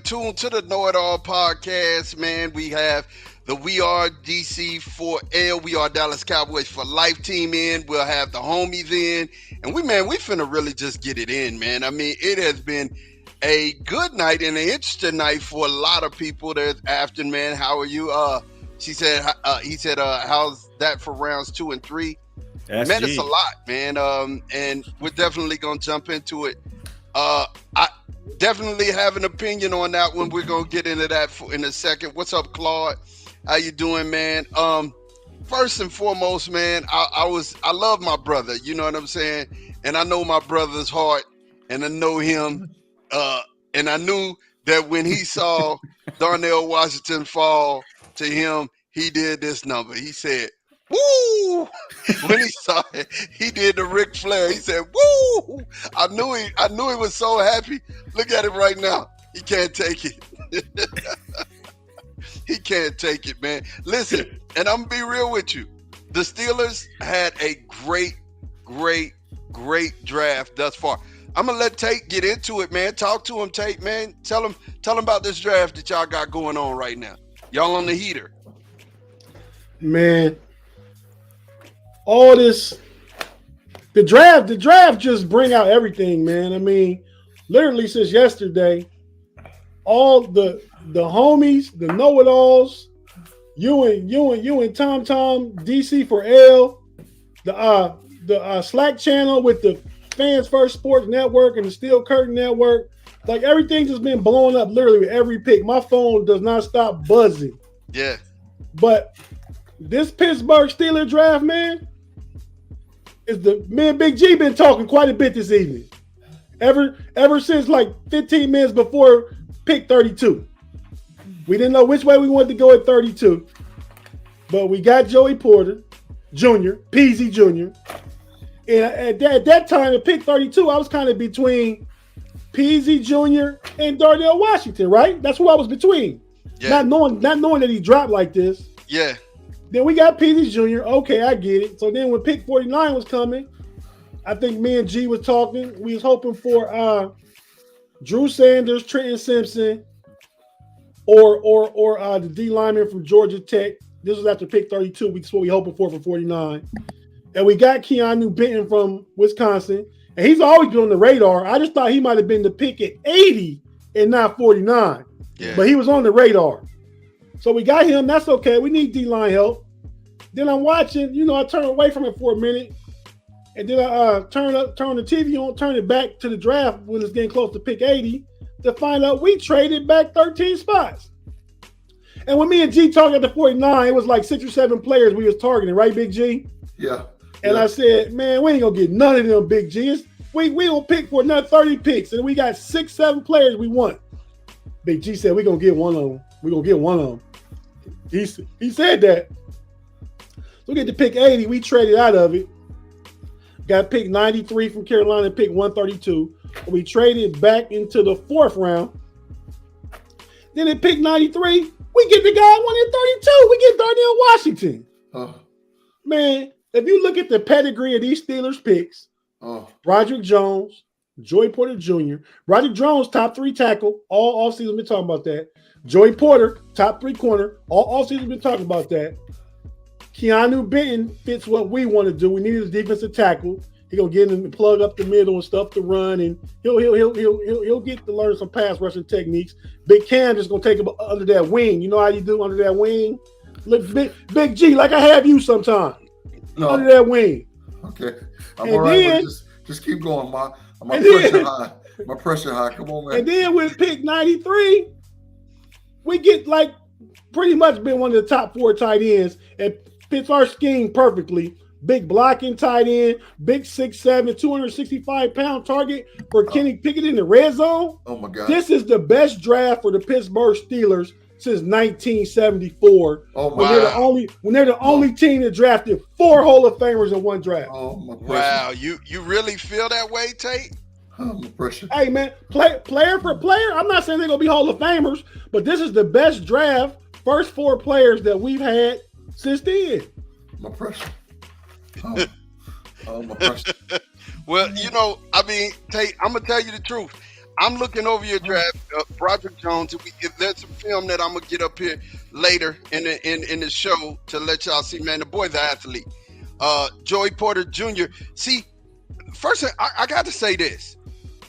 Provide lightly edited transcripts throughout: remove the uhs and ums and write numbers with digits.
tuned to the KnoItAllz podcast, man. We have the WeareDC4L, We Are Dallas Cowboys for Life team in. We'll have the homies in. And we finna really just get it in, man. I mean, it has been a good night and an interesting night for a lot of people. There's Afton, man. How are you? He said, how's that for rounds 2 and 3? SG. Man, it's a lot, man. And we're definitely gonna jump into it. I definitely have an opinion on that one. We're gonna get into that in a second. What's up, Claude? How you doing, man? First and foremost, man, I love my brother. You know what I'm saying? And I know my brother's heart, and I know him. And I knew that when he saw Darnell Washington fall to him, he did this number. He said, "Woo!" When he saw it, he did the Ric Flair. He said, "Woo!" I knew he was so happy. Look at him right now. He can't take it. He can't take it, man. Listen, and I'm gonna be real with you. The Steelers had a great draft thus far. I'm gonna let Tate get into it, man. Talk to him, Tate, man. Tell him about this draft that y'all got going on right now. Y'all on the heater. Man, all this, the draft just bring out everything, man. I mean, literally since yesterday, all the homies, the know-it-alls, you and Tom DC4L, the Slack channel with the Fans First Sports Network and the Steel Curtain Network, like everything just been blowing up literally with every pick. My phone does not stop buzzing. Yeah. But this Pittsburgh Steelers draft, man, me and Big G been talking quite a bit this evening. Ever since like 15 minutes before pick 32. We didn't know which way we wanted to go at 32. But we got Joey Porter Jr., Peasy Jr., and at that time, at pick 32, I was kind of between Peasy Jr. and Darnell Washington, right? That's who I was between. Yeah. Not knowing that he dropped like this. Yeah. Then we got Peasy Jr. Okay, I get it. So then when pick 49 was coming, I think me and G was talking. We was hoping for Drew Sanders, Trenton Simpson, or the D lineman from Georgia Tech. This was after pick 32. That's what we hoping for 49. And we got Keanu Benton from Wisconsin. And he's always been on the radar. I just thought he might have been the pick at 80 and not 49. Yeah. But he was on the radar. So we got him. That's okay. We need D-line help. Then I'm watching. I turn away from it for a minute. And then I turn the TV on, turn it back to the draft when it's getting close to pick 80 to find out we traded back 13 spots. And when me and G talked at the 49, it was like 6 or 7 players we was targeting, right, Big G? Yeah. And I said, man, we ain't gonna get none of them Big G's. We gonna pick for another 30 picks, and we got 6, 7 players we want. Big G said we gonna get one of them. We gonna get one of them. He said that. So we get to pick 80. We traded out of it. Got pick 93 from Carolina, pick 132. We traded back into the 4th round. Then at pick 93, we get the guy I wanted at 32. We get Darnell Washington. Oh. Man, if you look at the pedigree of these Steelers picks, Roderick Jones, Joey Porter Jr., Roderick Jones, top 3 tackle, all offseason been talking about that. Joey Porter, top 3 corner, all offseason been talking about that. Keanu Benton fits what we want to do. We need his defensive tackle. He's gonna get him and plug up the middle and stuff to run, and he'll get to learn some pass rushing techniques. Big Cam just gonna take him under that wing. You know how you do under that wing? Look, Big G, like I have you sometime. No. Under that wing. Okay. I'm all right. Then, just keep going. My pressure high. My pressure high. Come on, man. And then with pick 93, we get like pretty much been one of the top 4 tight ends and fits our scheme perfectly. Big blocking tight end, big 6'7", 265-pound target for Kenny Pickett in the red zone. Oh my God. This is the best draft for the Pittsburgh Steelers since 1974. Oh my when they're the only team that drafted 4 Hall of Famers in one draft. Oh my pressure. Wow, you really feel that way, Tate? Oh my pressure. Hey man, player for player. I'm not saying they're gonna be Hall of Famers, but this is the best draft, first 4 players that we've had since then. My pressure. Oh my pressure. Well, Tate, I'm gonna tell you the truth. I'm looking over your draft, Broderick Jones. There's a film that I'm gonna get up here later in the show to let y'all see. Man, the boy's an athlete. Joey Porter Jr. See, first I got to say this: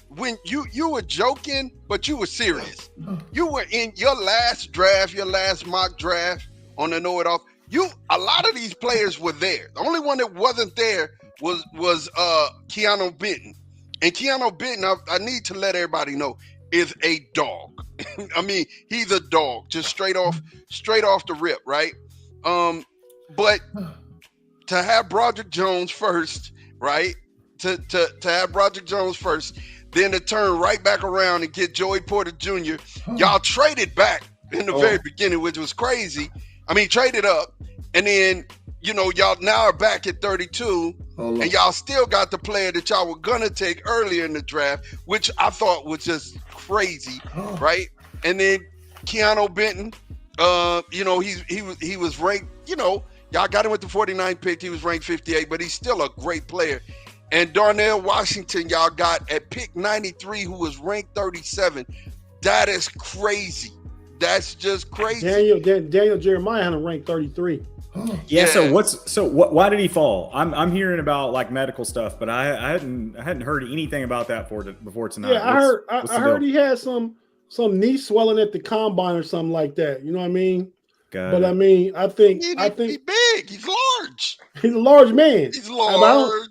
when you were joking, but you were serious. You were in your last draft, your last mock draft on the KnoItAllz. A lot of these players were there. The only one that wasn't there was Keanu Benton. And Keanu Benton, I need to let everybody know, is a dog. I mean, he's a dog, just straight off the rip, right? But to have Broderick Jones first, right? To have Broderick Jones first, then to turn right back around and get Joey Porter Jr. Y'all traded back in the very beginning, which was crazy. I mean, traded up, and then y'all now are back at 32, and y'all still got the player that y'all were gonna take earlier in the draft, which I thought was just crazy, right? And then Keanu Benton, he was ranked, y'all got him with the 49th pick. He was ranked 58, but he's still a great player. And Darnell Washington, y'all got at pick 93, who was ranked 37. That is crazy. That's just crazy. Daniel Jeremiah had him ranked 33. Yeah. So why did he fall? I'm hearing about like medical stuff, but I hadn't heard anything about that before tonight. Yeah, I heard he had some knee swelling at the combine or something like that. You know what I mean? But I mean, I think he's big. He's large. He's a large man. He's large.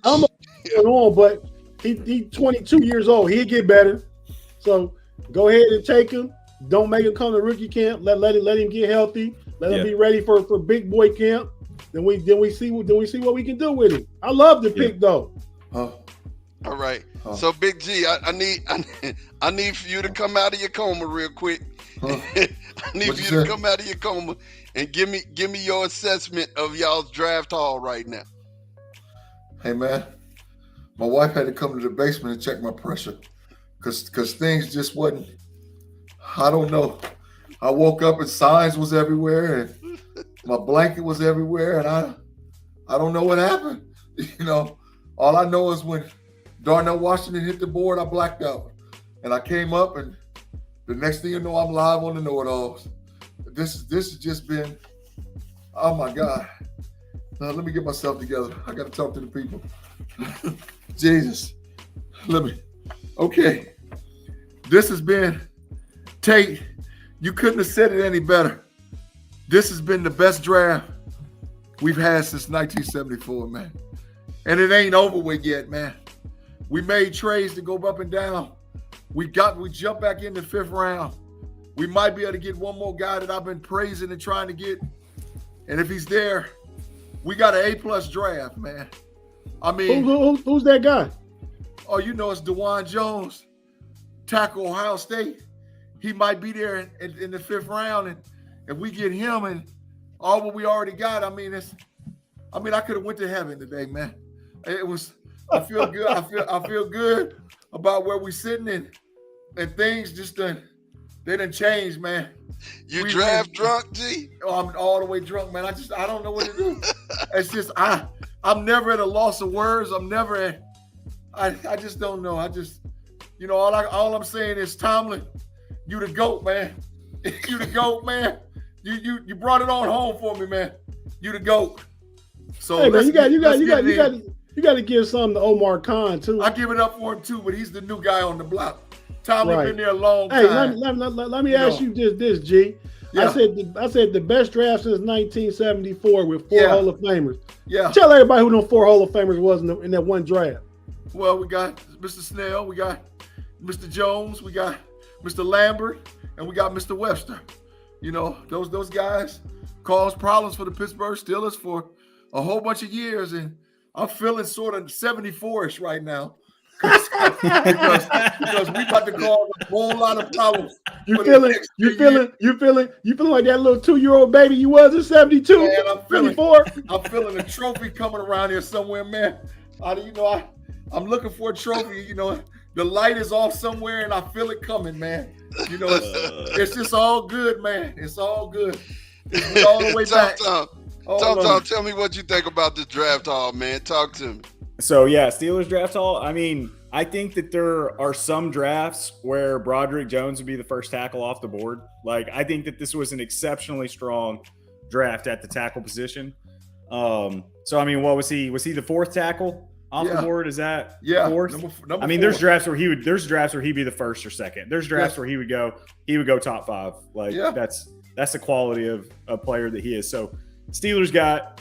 I don't know what's going on, but he's 22 years old. He'll get better. So go ahead and take him. Don't make him come to rookie camp. Let him get healthy. Let him be ready for big boy camp. Then we see what we can do with him. I love the pick though. All right. So Big G, I need for you to come out of your coma real quick. I need for you to come out of your coma and give me your assessment of y'all's draft haul right now. Hey man, my wife had to come to the basement and check my pressure because things just wasn't. I don't know. I woke up and signs was everywhere and my blanket was everywhere and I don't know what happened. All I know is when Darnell Washington hit the board, I blacked out. And I came up and the next thing you know, I'm live on the KnoItAllz. This has just been, oh my God. Now, let me get myself together. I got to talk to the people. Jesus. Okay. This has been, Tate, you couldn't have said it any better. This has been the best draft we've had since 1974, man. And it ain't over with yet, man. We made trades to go up and down. We jumped back in the 5th round. We might be able to get one more guy that I've been praising and trying to get. And if he's there, we got an A+ draft, man. I mean, who's that guy? Oh, it's DeJuan Jones, tackle Ohio State. He might be there in the 5th round, and if we get him and all what we already got, I could have went to heaven today, man. I feel good. I feel good about where we sitting and things just done changed, man. You draft drunk, G? Oh, I'm all the way drunk, man. I don't know what to do. It's just I'm never at a loss of words. I just don't know. All I'm saying is Tomlin, you the GOAT, man. You the GOAT, man. You brought it on home for me, man. You the GOAT. So hey, man, you got to give something to Omar Khan too. I give it up for him too, but he's the new guy on the block. Tomlin been there a long time. Hey, let me ask you this, G. Yeah. I said the best draft since 1974 with 4 Hall of Famers. Yeah. Tell everybody who those 4 Hall of Famers was in that one draft. Well, we got Mr. Snell, we got Mr. Jones, we got Mr. Lambert, and we got Mr. Webster. Those guys caused problems for the Pittsburgh Steelers for a whole bunch of years, and I'm feeling sort of 74-ish right now because we about to cause a whole lot of problems. You feeling like that little 2-year-old baby you was in 72? Man, I'm feeling a trophy coming around here somewhere, man. I'm looking for a trophy. The light is off somewhere, and I feel it coming, man. It's just all good, man. It's all good. It's all the way back. Tom, tell me what you think about this draft haul, man. Talk to me. So yeah, Steelers draft haul. I mean, I think that there are some drafts where Broderick Jones would be the first tackle off the board. Like, I think that this was an exceptionally strong draft at the tackle position. So, I mean, what was he? Was he the fourth tackle off the board? Is that fourth? Number I mean, four. there's drafts where he'd be the first or second. There's drafts where he would go top 5. Like, that's the quality of a player that he is. So, Steelers got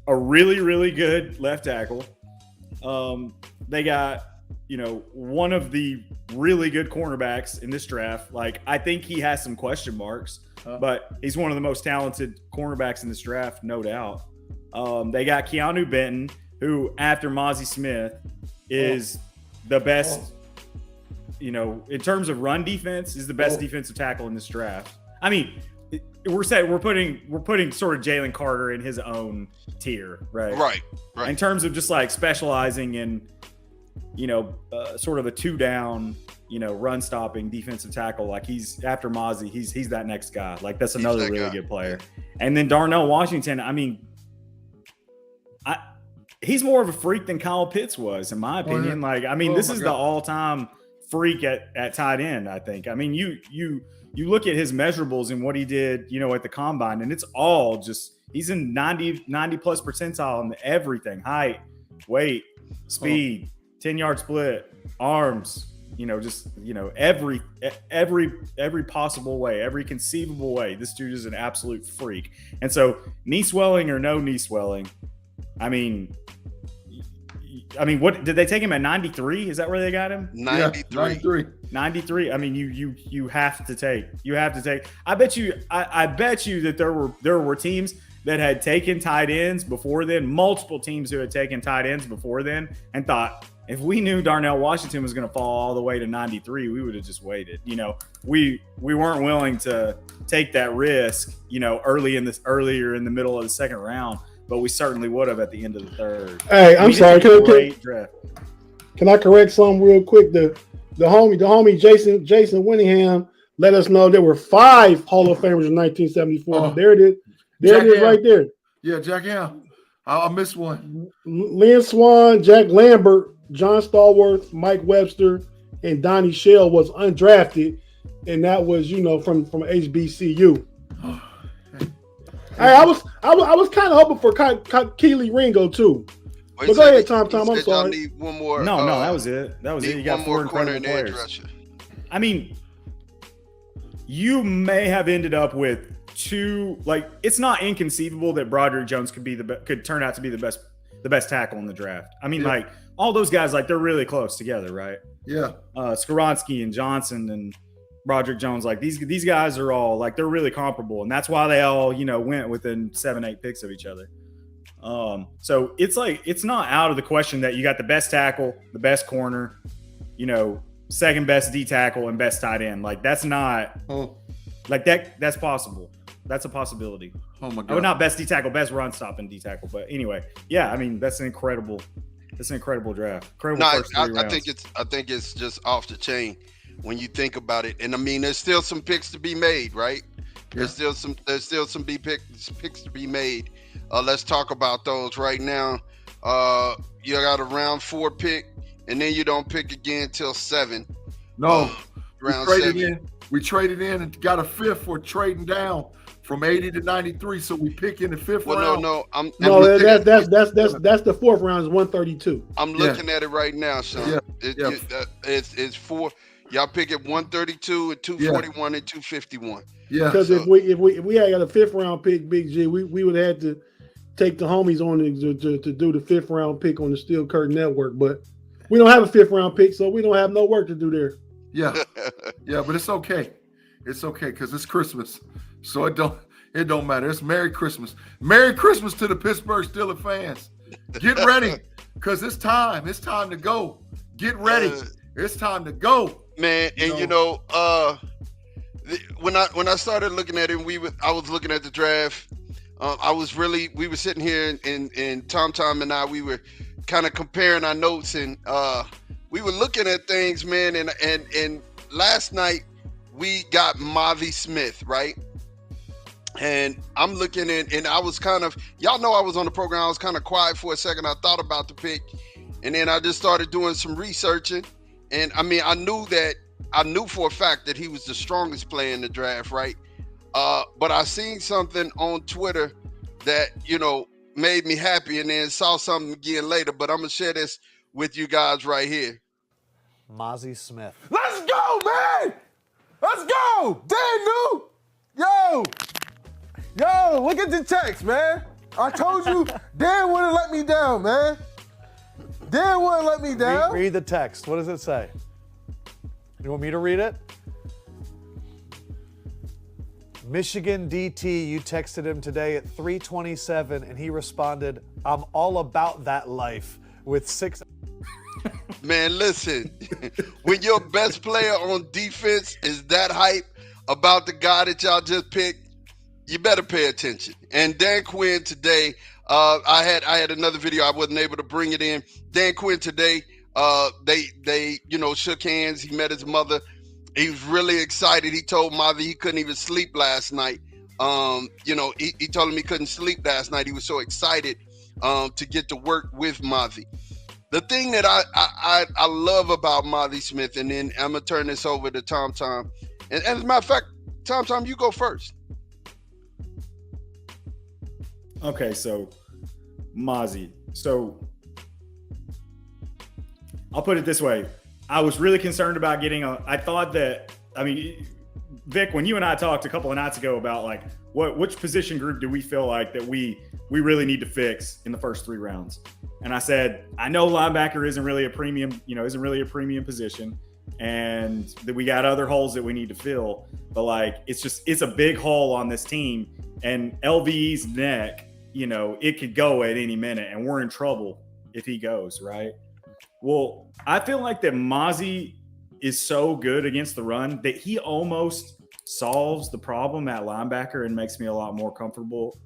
a really, really good left tackle. They got, one of the really good cornerbacks in this draft. Like, I think he has some question marks, but he's one of the most talented cornerbacks in this draft, no doubt. They got Keanu Benton, who, after Mozzie Smith, is the best, in terms of run defense, is the best defensive tackle in this draft. I mean, we're putting sort of Jalen Carter in his own tier, right? Right. In terms of just like specializing in, sort of a 2-down, run stopping defensive tackle. Like, he's after Mozzie, he's that next guy. Like, that's another really good player. And then Darnell Washington, I mean, he's more of a freak than Kyle Pitts was, in my opinion. Like, I mean, this is the all-time freak at tight end, I think. I mean, you look at his measurables and what he did, at the combine, and it's all just, he's in 90 plus percentile on everything: height, weight, speed, 10-yard split, arms, every possible way, every conceivable way. This dude is an absolute freak. And so, knee swelling or no knee swelling, I mean, what did they take him at 93? Is that where they got him? 93. 93. I mean, you have to take. I bet you that there were teams that had taken tight ends before then, multiple teams who had taken tight ends before then, and thought, if we knew Darnell Washington was going to fall all the way to 93, we would have just waited. We weren't willing to take that risk, earlier in the middle of the second round, but we certainly would have at the end of the third. Hey, I'm sorry. Can I correct something real quick? The homie Jason Winningham let us know there were 5 Hall of Famers in 1974. There it is right there. Yeah, Jack Ham. I missed one. Lynn Swan, Jack Lambert, John Stallworth, Mike Webster, and Donnie Shell was undrafted, and that was from HBCU. Hey, I was kind of hoping for Keely Ringo too. But go ahead, Tom. I'm sorry. Need one more. No, that was it. You got 4 incredible players. I mean, you may have ended up with 2. Like, it's not inconceivable that Broderick Jones could turn out to be the best tackle in the draft. I mean, like, all those guys, like, they're really close together, right? Yeah. Skoronski and Johnson and Broderick Jones, like, these guys are all, like, they're really comparable, and that's why they all went within 7-8 picks of each other. So it's like, it's not out of the question that you got the best tackle, the best corner, second best D tackle, and best tight end. Like, that's not like that. That's possible. That's a possibility. Oh my God! Oh, not best D tackle, best run stopping D tackle. But anyway, yeah. I mean, that's an incredible draft. First 3 rounds. I think it's just off the chain when you think about it. And I mean, there's still some picks to be made, right? Yeah. There's still some picks to be made. Let's talk about those right now. You got a round 4 pick, and then you don't pick again till 7. No, round we traded in and got a 5th for trading down from 80 to 93. So we pick in the 5th round. That's the 4th round is 132. I'm looking at it right now, Sean. It's 4. Y'all pick at 132 and 241 and 251. Yeah, because if we had got a 5th round pick, Big G, we would have had to take the homies on to do the 5th round pick on the Steel Curtain Network, but we don't have a 5th round pick, so we don't have no work to do there. Yeah, but it's okay. It's okay because it's Christmas, so it don't matter. It's Merry Christmas. Merry Christmas to the Pittsburgh Steelers fans. Get ready because it's time. It's time to go. Get ready. It's time to go, man. And when I started looking at it, I was looking at the draft. We were sitting here and Tom and I, we were kind of comparing our notes, and we were looking at things, man. And last night we got Mozzie Smith, right? And I'm looking and I was kind of, y'all know I was on the program. I was kind of quiet for a second. I thought about the pick, And then I just started doing some researching. And I mean, I knew for a fact that he was the strongest player in the draft, right? But I seen something on Twitter that, you know, made me happy, and then saw something again later. But I'm going to share this with you guys right here. Mozzie Smith. Let's go, man! Let's go! Dan New! Yo, look at the text, man. I told you, Dan wouldn't let me down, man. Dan wouldn't let me down. Read the text. What does it say? You want me to read it? Michigan DT, you texted him today at 3:27, and he responded, "I'm all about that life," with 6. Man, listen, when your best player on defense is that hype about the guy that y'all just picked, you better pay attention. And Dan Quinn today, I had another video. I wasn't able to bring it in. Dan Quinn today, they shook hands. He met his mother. He was really excited. He told Mozzie he couldn't even sleep last night. He told him he couldn't sleep last night. He was so excited to get to work with Mozzie. The thing that I love about Mozzie Smith, and then I'm gonna turn this over to Tom. And as a matter of fact, Tom, you go first. Okay, so Mozzie. So I'll put it this way. I was really concerned about I thought that, I mean, Vic, when you and I talked a couple of nights ago about like which position group do we feel like that we really need to fix in the first 3 rounds. And I said, I know linebacker isn't really a premium position, and that we got other holes that we need to fill. But like, it's a big hole on this team, and LVE's neck, it could go at any minute, and we're in trouble if he goes, right? Well, I feel like that Mozzie is so good against the run that he almost solves the problem at linebacker and makes me a lot more comfortable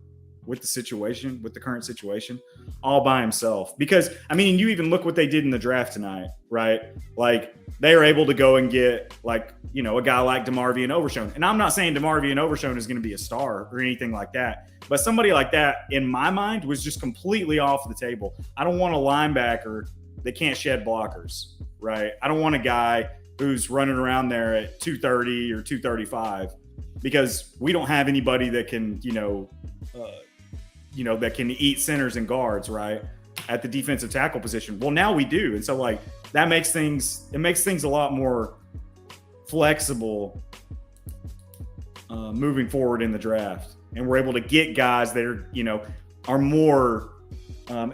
with the current situation, all by himself. Because, I mean, you even look what they did in the draft tonight, right? Like, they were able to go and get, like, a guy like DeMarvion Overshown. And I'm not saying DeMarvion Overshown is going to be a star or anything like that, but somebody like that, in my mind, was just completely off the table. I don't want a linebacker that can't shed blockers, right? I don't want a guy who's running around there at 230 or 235, because we don't have anybody that can, that can eat centers and guards, right, at the defensive tackle position. Well, now we do. And so, like, that makes things a lot more flexible moving forward in the draft. And we're able to get guys that are more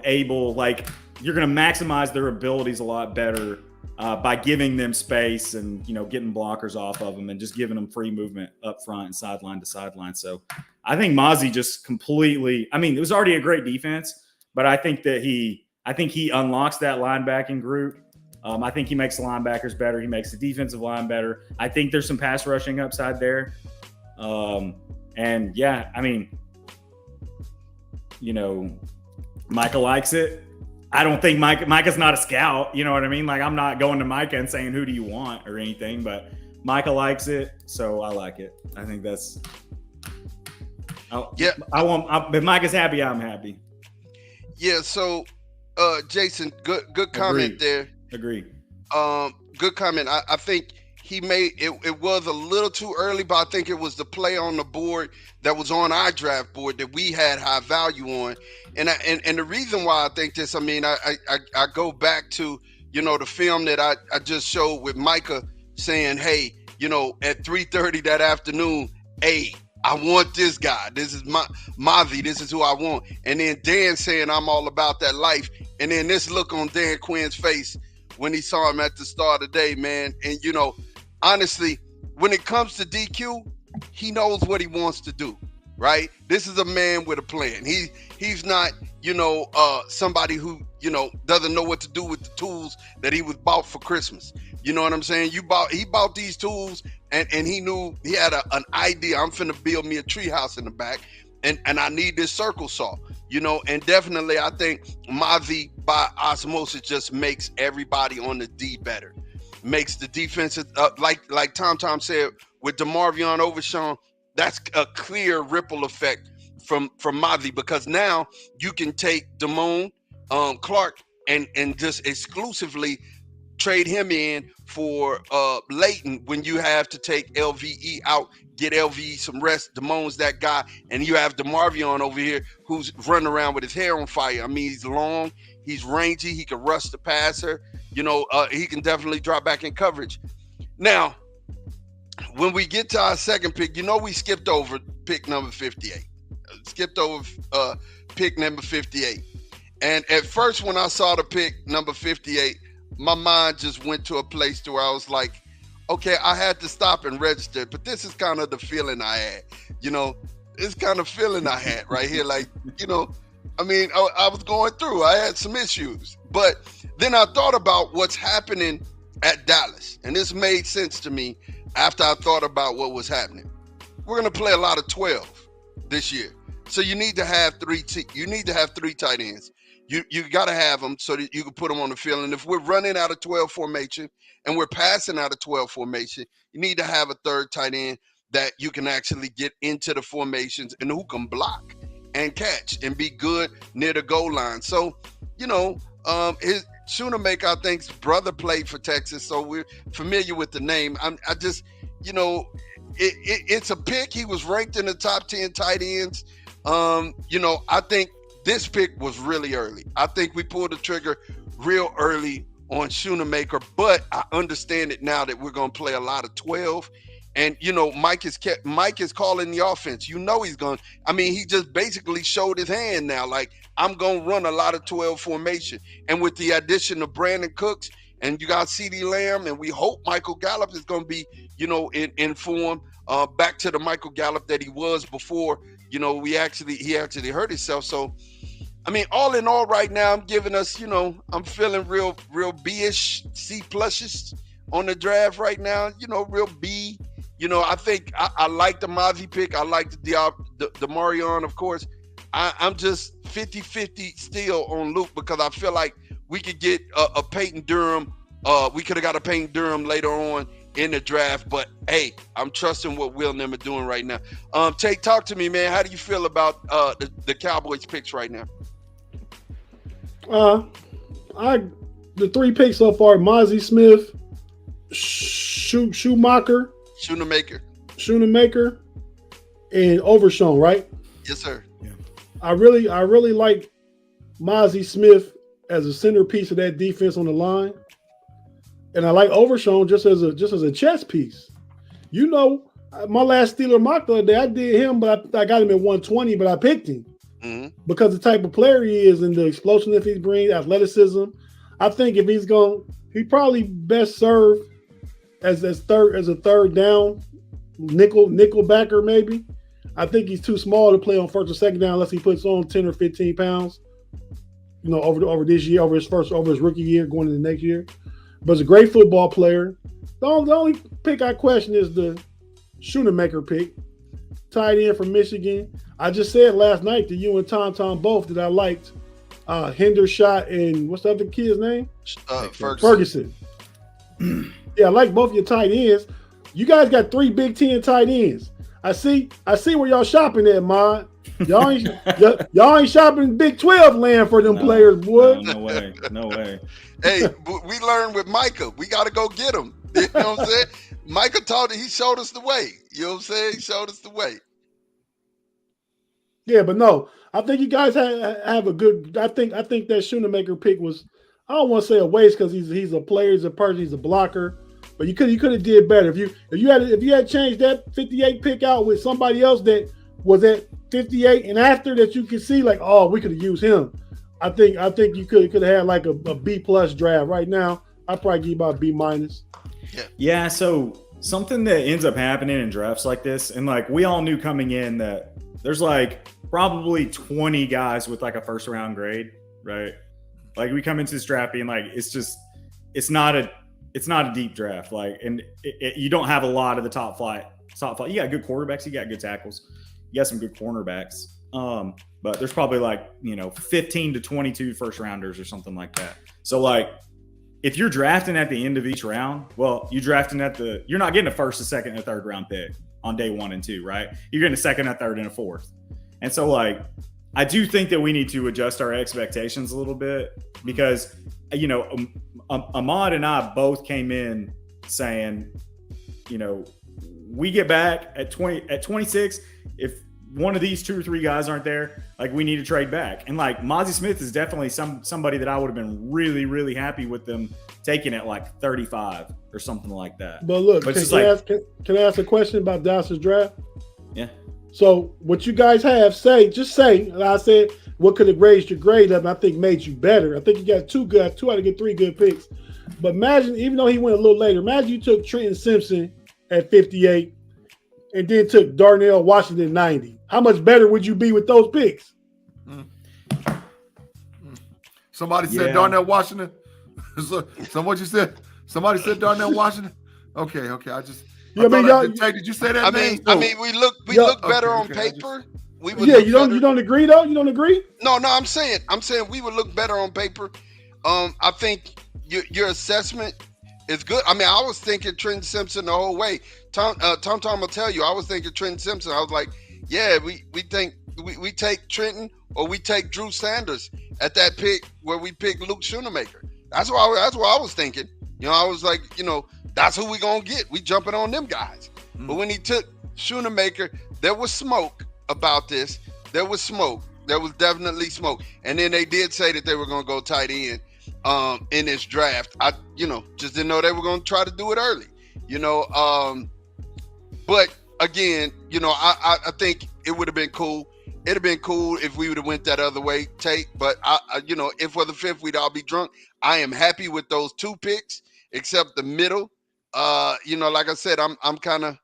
able, like, you're going to maximize their abilities a lot better by giving them space and, getting blockers off of them and just giving them free movement up front and sideline to sideline. So I think Mozzie just completely, I mean, it was already a great defense, but I think he unlocks that linebacking group. I think he makes the linebackers better. He makes the defensive line better. I think there's some pass rushing upside there. And yeah, I mean, Micah likes it. I don't think Micah's not a scout. You know what I mean? Like, I'm not going to Micah and saying, who do you want or anything, but Micah likes it. So I like it. I think that's, if Micah's happy, I'm happy. Yeah. So, Jason, good comment there. Agree. Good comment. I think he made it was a little too early, but I think it was the play on the board that was on our draft board that we had high value on. And the reason why I think this, I mean, I go back to, the film that I just showed with Micah saying, hey, at 3:30 that afternoon, hey, I want this guy. This is Mozzie. This is who I want. And then Dan saying, I'm all about that life. And then this look on Dan Quinn's face when he saw him at the start of the day, man. And, honestly, when it comes to DQ, he knows what he wants to do, right? This is a man with a plan. He's not, somebody who, doesn't know what to do with the tools that he was bought for Christmas. You know what I'm saying? He bought these tools and he knew he had an idea. I'm finna build me a treehouse in the back and I need this circle saw, and definitely I think Mozzie by osmosis just makes everybody on the D better. Makes the defense, like Tom said, with DeMarvion Overshown, that's a clear ripple effect from Mozzie, because now you can take Damone Clark and just exclusively trade him in for Leighton when you have to take LVE out, get LVE some rest. Damone's that guy, and you have DeMarvion over here who's running around with his hair on fire. I mean, he's long, he's rangy, he can rush the passer. You know, he can definitely drop back in coverage. Now, when we get to our second pick, you know, we skipped over pick number 58. Skipped over pick number 58. And at first, when I saw the pick number 58, my mind just went to a place to where I was like, okay, I had to stop and register. But this is kind of the feeling I had, you know, this kind of feeling I had right here. Like, you know, I mean, I was going through, I had some issues. But then I thought about what's happening at Dallas. And this made sense to me after I thought about what was happening. We're going to play a lot of 12 this year. So you need to have three tight ends. You got to have them so that you can put them on the field. And if we're running out of 12 formation and we're passing out of 12 formation, you need to have a third tight end that you can actually get into the formations and who can block and catch and be good near the goal line. So, you know, his Schoonemaker, I think's brother played for Texas, so we're familiar with the name. I just, you know, it's a pick. He was ranked in the top 10 tight ends. You know, I think this pick was really early. I think we pulled the trigger real early on Schoonemaker, but I understand it now that we're going to play a lot of 12. And, you know, Mike is calling the offense. You know he's going to – I mean, he just basically showed his hand now. Like, I'm going to run a lot of 12 formation. And with the addition of Brandon Cooks and you got CeeDee Lamb, and we hope Michael Gallup is going to be, you know, in form back to the Michael Gallup that he was before, you know, he actually hurt himself. So, I mean, all in all right now, I'm giving us, you know, I'm feeling real B-ish, C+ish on the draft right now, you know, real B. You know, I think I like the Mozzie pick. I like the Marion, of course. I'm just 50-50 still on Luke because I feel like we could get a Peyton Durham. We could have got a Peyton Durham later on in the draft. But, hey, I'm trusting what Will and them are doing right now. Talk to me, man. How do you feel about the Cowboys picks right now? The three picks so far, Mozzie Smith, Schoonemaker, and Overshown, right? Yes, sir. Yeah. I really like Mozzie Smith as a centerpiece of that defense on the line, and I like Overshown just as a chess piece. You know, my last Steeler mock the other day, I did him, but I got him at 120, but I picked him because the type of player he is and the explosiveness he brings, athleticism. I think if he probably best served as a third down nickel backer maybe. I think he's too small to play on first or second down unless he puts on 10 or 15 pounds. You know, over this year, over his rookie year, going into the next year. But he's a great football player. The only pick I question is the Schoonemaker pick, tight end from Michigan. I just said last night to you and Tom both that I liked Hendershot and what's the other kid's name? Ferguson. Yeah, I like both your tight ends. You guys got 3 Big Ten tight ends. I see where y'all shopping at, Mod. Y'all ain't shopping Big 12 land for them players, boy. No way. Hey, we learned with Micah. We got to go get him. You know what I'm saying? Micah he showed us the way. You know what I'm saying? He showed us the way. Yeah, but no, I think you guys have a good. I think that Schoonemaker pick was. I don't want to say a waste because he's a player, he's a person, he's a blocker. But you could have did better if you had changed that 58 pick out with somebody else that was at 58 and after that you could see like, oh, we could have used him. I think you could have had like a B+ draft. Right now, I'd probably give you about B-. Yeah. So something that ends up happening in drafts like this, and like we all knew coming in that there's like probably 20 guys with like a first round grade, right? Like we come into this draft being like, it's not a deep draft. Like, and you don't have a lot of the top flight. You got good quarterbacks, you got good tackles, you got some good cornerbacks. But there's probably like, 15 to 22 first rounders or something like that. So like, if you're drafting at the end of each round, well, you're not getting a first, a second, and a third round pick on day 1 and 2, right? You're getting a second, a third, and a fourth. And so like, I do think that we need to adjust our expectations a little bit because, you know, Ahmad and I both came in saying, you know, we get back at 26. If one of these 2 or 3 guys aren't there, like we need to trade back. And like Mozzie Smith is definitely somebody that I would have been really, really happy with them taking at like 35 or something like that. But look, can I ask a question about Dallas's draft? Yeah. So what you guys have, just say, like I said, what could have raised your grade up and I think made you better. I think you got 2 out of 3 good picks. But imagine, even though he went a little later, imagine you took Trenton Simpson at 58 and then took Darnell Washington 90. How much better would you be with those picks? Somebody said Darnell Washington. So what you said? Somebody said Darnell Washington. Okay. I just. Yeah, did you say that name? I mean, we look better on paper. You don't agree though? You don't agree? No, I'm saying we would look better on paper. I think your assessment is good. I mean, I was thinking Trenton Simpson the whole way. Tom will tell you, I was thinking Trenton Simpson. I was like, yeah, we think we take Trenton or we take Drew Sanders at that pick where we pick Luke Schoonemaker. That's what I was thinking. You know, I was like, you know, that's who we gonna get. We jumping on them guys. But when he took Schoonemaker, there was smoke about this. There was smoke. There was definitely smoke. And then they did say that they were gonna go tight end in this draft. I, you know, just didn't know they were gonna try to do it early. You know, but again, you know, I think it would have been cool. It'd have been cool if we would have went that other way, Tate. But I you know, if for the 5th we'd all be drunk. I am happy with those 2 picks, except the middle. You know, like I said, I'm a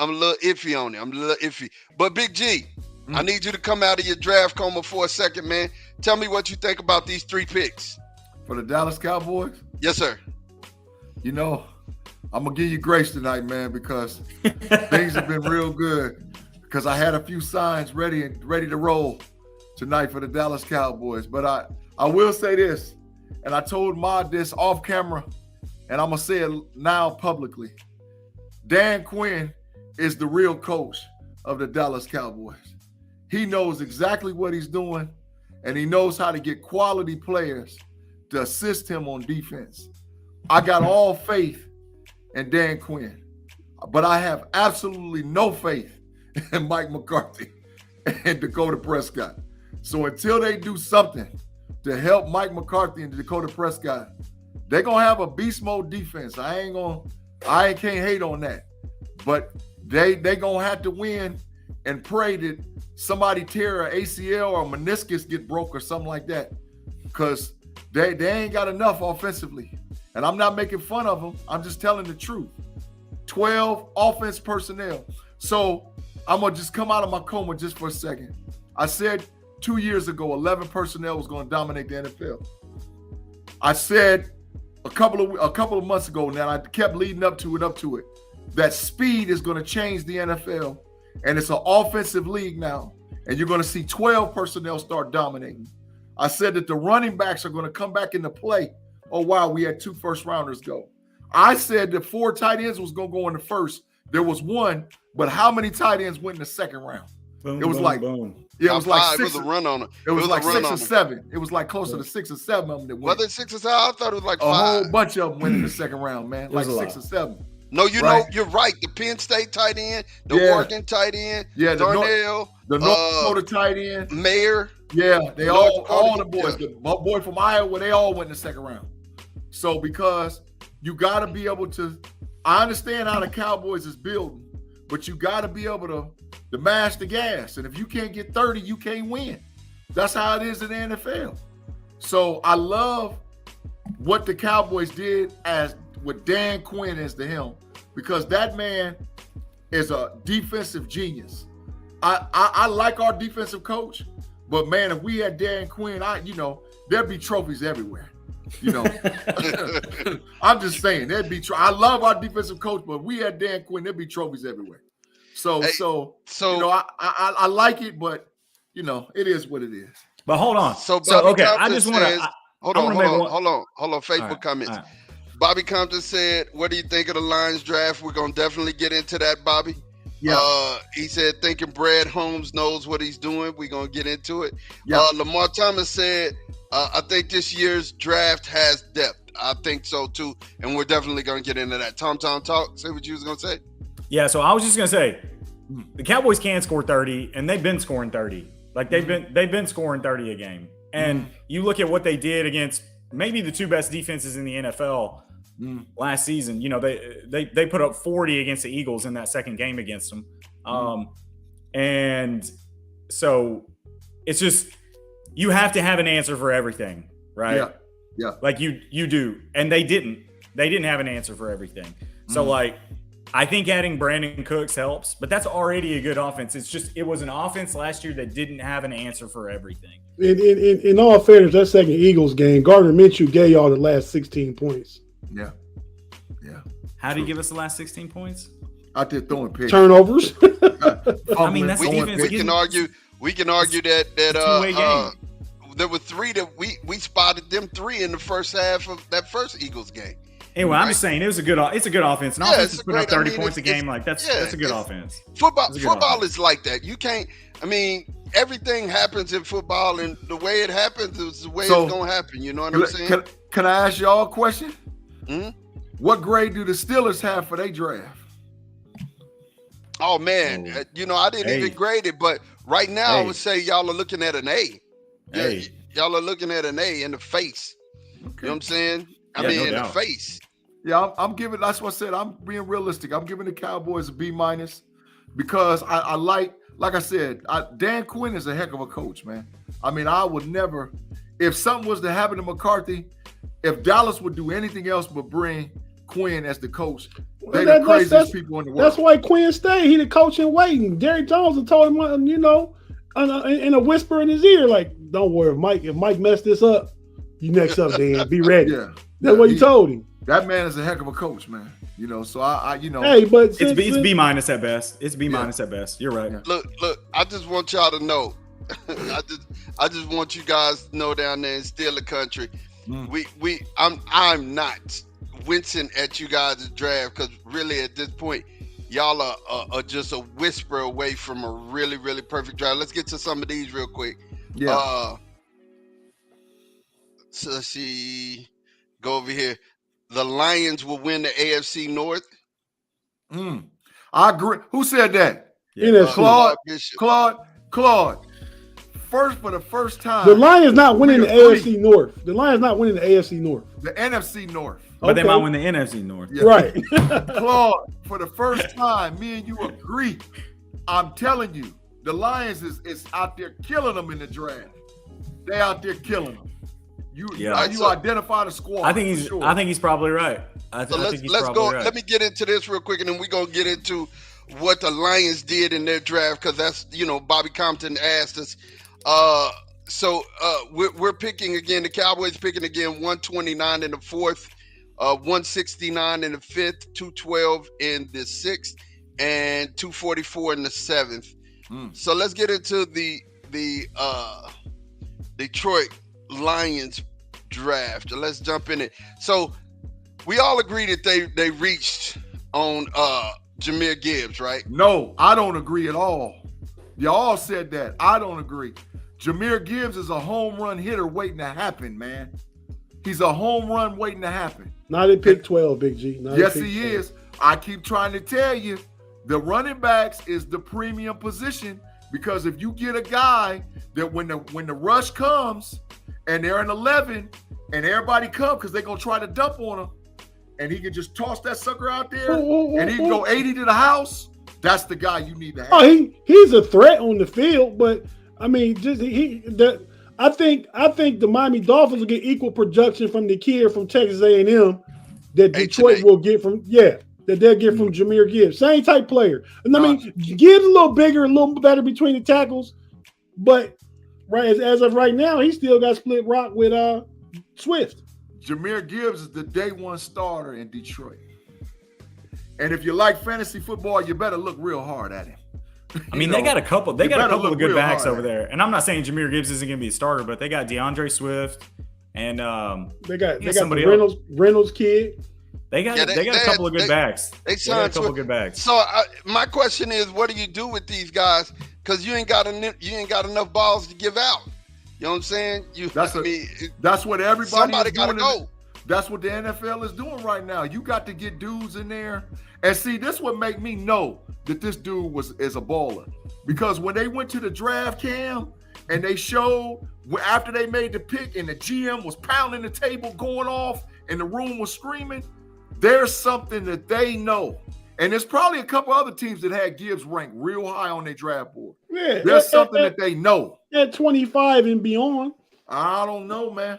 little iffy on it. I'm a little iffy. But Big G, I need you to come out of your draft coma for a second, man. Tell me what you think about these 3 picks. For the Dallas Cowboys? Yes, sir. You know, I'm going to give you grace tonight, man, because things have been real good. Because I had a few signs ready to roll tonight for the Dallas Cowboys. But I will say this, and I told Mod this off camera, and I'm going to say it now publicly. Dan Quinn is the real coach of the Dallas Cowboys. He knows exactly what he's doing, and he knows how to get quality players to assist him on defense. I got all faith in Dan Quinn, but I have absolutely no faith in Mike McCarthy and Dakota Prescott. So until they do something to help Mike McCarthy and Dakota Prescott, they're going to have a beast mode defense. I can't hate on that. But they going to have to win and pray that somebody tear an ACL or a meniscus get broke or something like that, because they ain't got enough offensively. And I'm not making fun of them. I'm just telling the truth. 12 offense personnel. So I'm going to just come out of my coma just for a second. I said 2 years ago, 11 personnel was going to dominate the NFL. I said a couple of months ago now, I kept leading up to it, that speed is going to change the NFL, and it's an offensive league now, and you're going to see 12 personnel start dominating. I said that the running backs are going to come back into play. Oh, wow, we had 2 first-rounders go. I said that 4 tight ends was going to go in the first. There was 1, but how many tight ends went in the second round? Boom, it was boom, like, boom. Yeah, it was like 6. It was a run on it. It was like 6 or 7. It was like closer to 6 or 7 of them that went. Was it 6 or 7? I thought it was like 5. A whole bunch of them went in the second round, man. Like 6 or 7. No, you know, you're right. The Penn State tight end, the Oregon tight end, Darnell, the North Dakota tight end, Mayer. Yeah, they all the boys. Yeah. The boy from Iowa, they all went in the second round. So because you got to be able to, I understand how the Cowboys is building, but you got to be able to mash the gas. And if you can't get 30, you can't win. That's how it is in the NFL. So I love what the Cowboys did with Dan Quinn as the helm, because that man is a defensive genius. I like our defensive coach, but man, if we had Dan Quinn, there'd be trophies everywhere. I'm just saying, there'd be. I love our defensive coach, but if we had Dan Quinn, there'd be trophies everywhere. So I like it, but it is what it is. But hold on. So okay, I just want to hold on. Faithful comments. Right. Bobby Compton said, "What do you think of the Lions draft?" We're gonna definitely get into that, Bobby. He said thinking Brad Holmes knows what he's doing. We're gonna get into it. Yeah. Lamar Thomas said, I think this year's draft has depth. I think so too, and we're definitely gonna get into that. Tom, talk. Say what you was gonna say. Yeah, so I was just gonna say, the Cowboys can score 30, and they've been scoring 30. Like they've been scoring 30 a game. And you look at what they did against maybe the two best defenses in the NFL last season. You know, they put up 40 against the Eagles in that second game against them. And so it's just, you have to have an answer for everything, right? Yeah. Like you do. And they didn't have an answer for everything. So like, I think adding Brandon Cooks helps, but that's already a good offense. It's just, it was an offense last year that didn't have an answer for everything. In all fairness, that second Eagles game, Gardner Minshew gave y'all the last 16 points. Yeah. How did he give us the last 16 points? Out there throwing picks. Turnovers. I mean, that's defense. We can argue that there were three that we spotted them three in the first half of that first Eagles game. Anyway, I'm just saying it's a good offense. An offense is putting up 30 points a game. Like that's a good offense. Football is like that. You can't. I mean, everything happens in football, and the way it happens is the way it's gonna happen. You know what I'm saying? Can I ask y'all a question? Mm-hmm. What grade do the Steelers have for their draft? Oh man, I didn't even grade it, but right now I would say y'all are looking at an A. Yeah, y'all are looking at an A in the face. Okay. You know what I'm saying? I mean, in the face. Yeah, I'm giving. That's what I said. I'm being realistic. I'm giving the Cowboys a B- because I like I said, Dan Quinn is a heck of a coach, man. I mean, I would never, if something was to happen to McCarthy, if Dallas would do anything else but bring Quinn as the coach, they're the craziest people in the world. That's why Quinn stayed. He the coach in waiting. Jerry Jones had told him, in a whisper in his ear, like, "Don't worry, if Mike messed this up, you next up, Dan. Be ready." That's what he told him. That man is a heck of a coach, man. So I Hey, but it's B- B- at best. It's B- at best. You're right. Yeah. Look. I just want y'all to know. I just want you guys to know down there in Steeler country, I'm not wincing at you guys' draft, because really at this point, y'all are just a whisper away from a really, really perfect draft. Let's get to some of these real quick. Yeah. So let's see. Go over here. The Lions will win the AFC North. I agree. Who said that? Yeah. Claude. For the first time. The Lions not winning the AFC North. The Lions not winning the AFC North. The NFC North. But they might win the NFC North. Yeah. Right. Claude, for the first time, me and you agree. I'm telling you, the Lions is out there killing them in the draft. They out there killing them. You identify the squad. I think he's probably right. Let's go. Right. Let me get into this real quick, and then we're gonna get into what the Lions did in their draft, because that's Bobby Compton asked us. So we're picking again. The Cowboys picking again. 129 in the fourth, 169 in the fifth, 212 in the sixth, and 244 in the seventh. So let's get into the Detroit Lions draft. Let's jump in it. So we all agree that they reached on Jahmyr Gibbs, right? No, I don't agree at all. Y'all said that. I don't agree. Jahmyr Gibbs is a home run hitter waiting to happen, man. He's a home run waiting to happen. Not at pick 12, Big G. Yes, he is. I keep trying to tell you, the running backs is the premium position, because if you get a guy that when the rush comes and they're in 11 and everybody come because they're going to try to dump on him, and he can just toss that sucker out there and he can go 80 to the house, that's the guy you need to have. Oh, he's a threat on the field, but I mean, I think the Miami Dolphins will get equal production from the kid from Texas A&M that Detroit will get from that they'll get from Jahmyr Gibbs. Same type player. And I mean, Gibbs a little bigger, a little better between the tackles, but as of right now, he still got split rock with Swift. Jahmyr Gibbs is the day one starter in Detroit. And if you like fantasy football, you better look real hard at him. I mean, they got a couple of good backs over there. And I'm not saying Jahmyr Gibbs isn't going to be a starter, but they got DeAndre Swift and they got the Reynolds kid. They got a couple of good backs. They signed a couple of good backs. So my question is, what do you do with these guys? Because you ain't got enough balls to give out. You know what I'm saying? That's what everybody. Somebody got to go. That's what the NFL is doing right now. You got to get dudes in there. And see, this would make me know that this dude is a baller. Because when they went to the draft, Cam, and they showed after they made the pick and the GM was pounding the table going off and the room was screaming, there's something that they know. And there's probably a couple other teams that had Gibbs ranked real high on their draft board. Yeah, there's something that they know. At 25 and beyond. I don't know, man.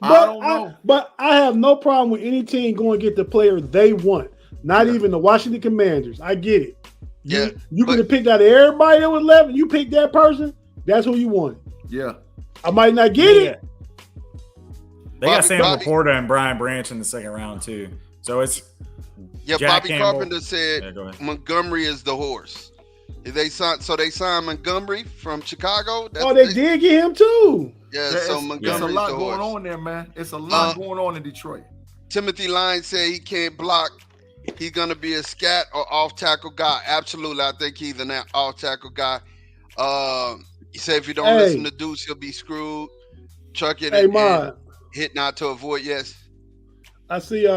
I don't know. But I have no problem with any team going to get the player they want. Not even the Washington Commanders. I get it. You could have picked out of everybody that was left, and you picked that person. That's who you wanted. Yeah. I might not get it. They got Sam Laporta and Brian Branch in the second round too. So it's Jack Bobby Campbell. Carpenter said Montgomery is the horse. They signed Montgomery from Chicago. They did get him too. Yeah, so Montgomery's a lot the going horse. on there, man. It's a lot going on in Detroit. Timothy Lyons said he can't block. He's gonna be a scat or off tackle guy. Absolutely, I think he's an off tackle guy. He said if you don't listen to Deuce, you'll be screwed. Chuck it and hit not to avoid. Yes. I see.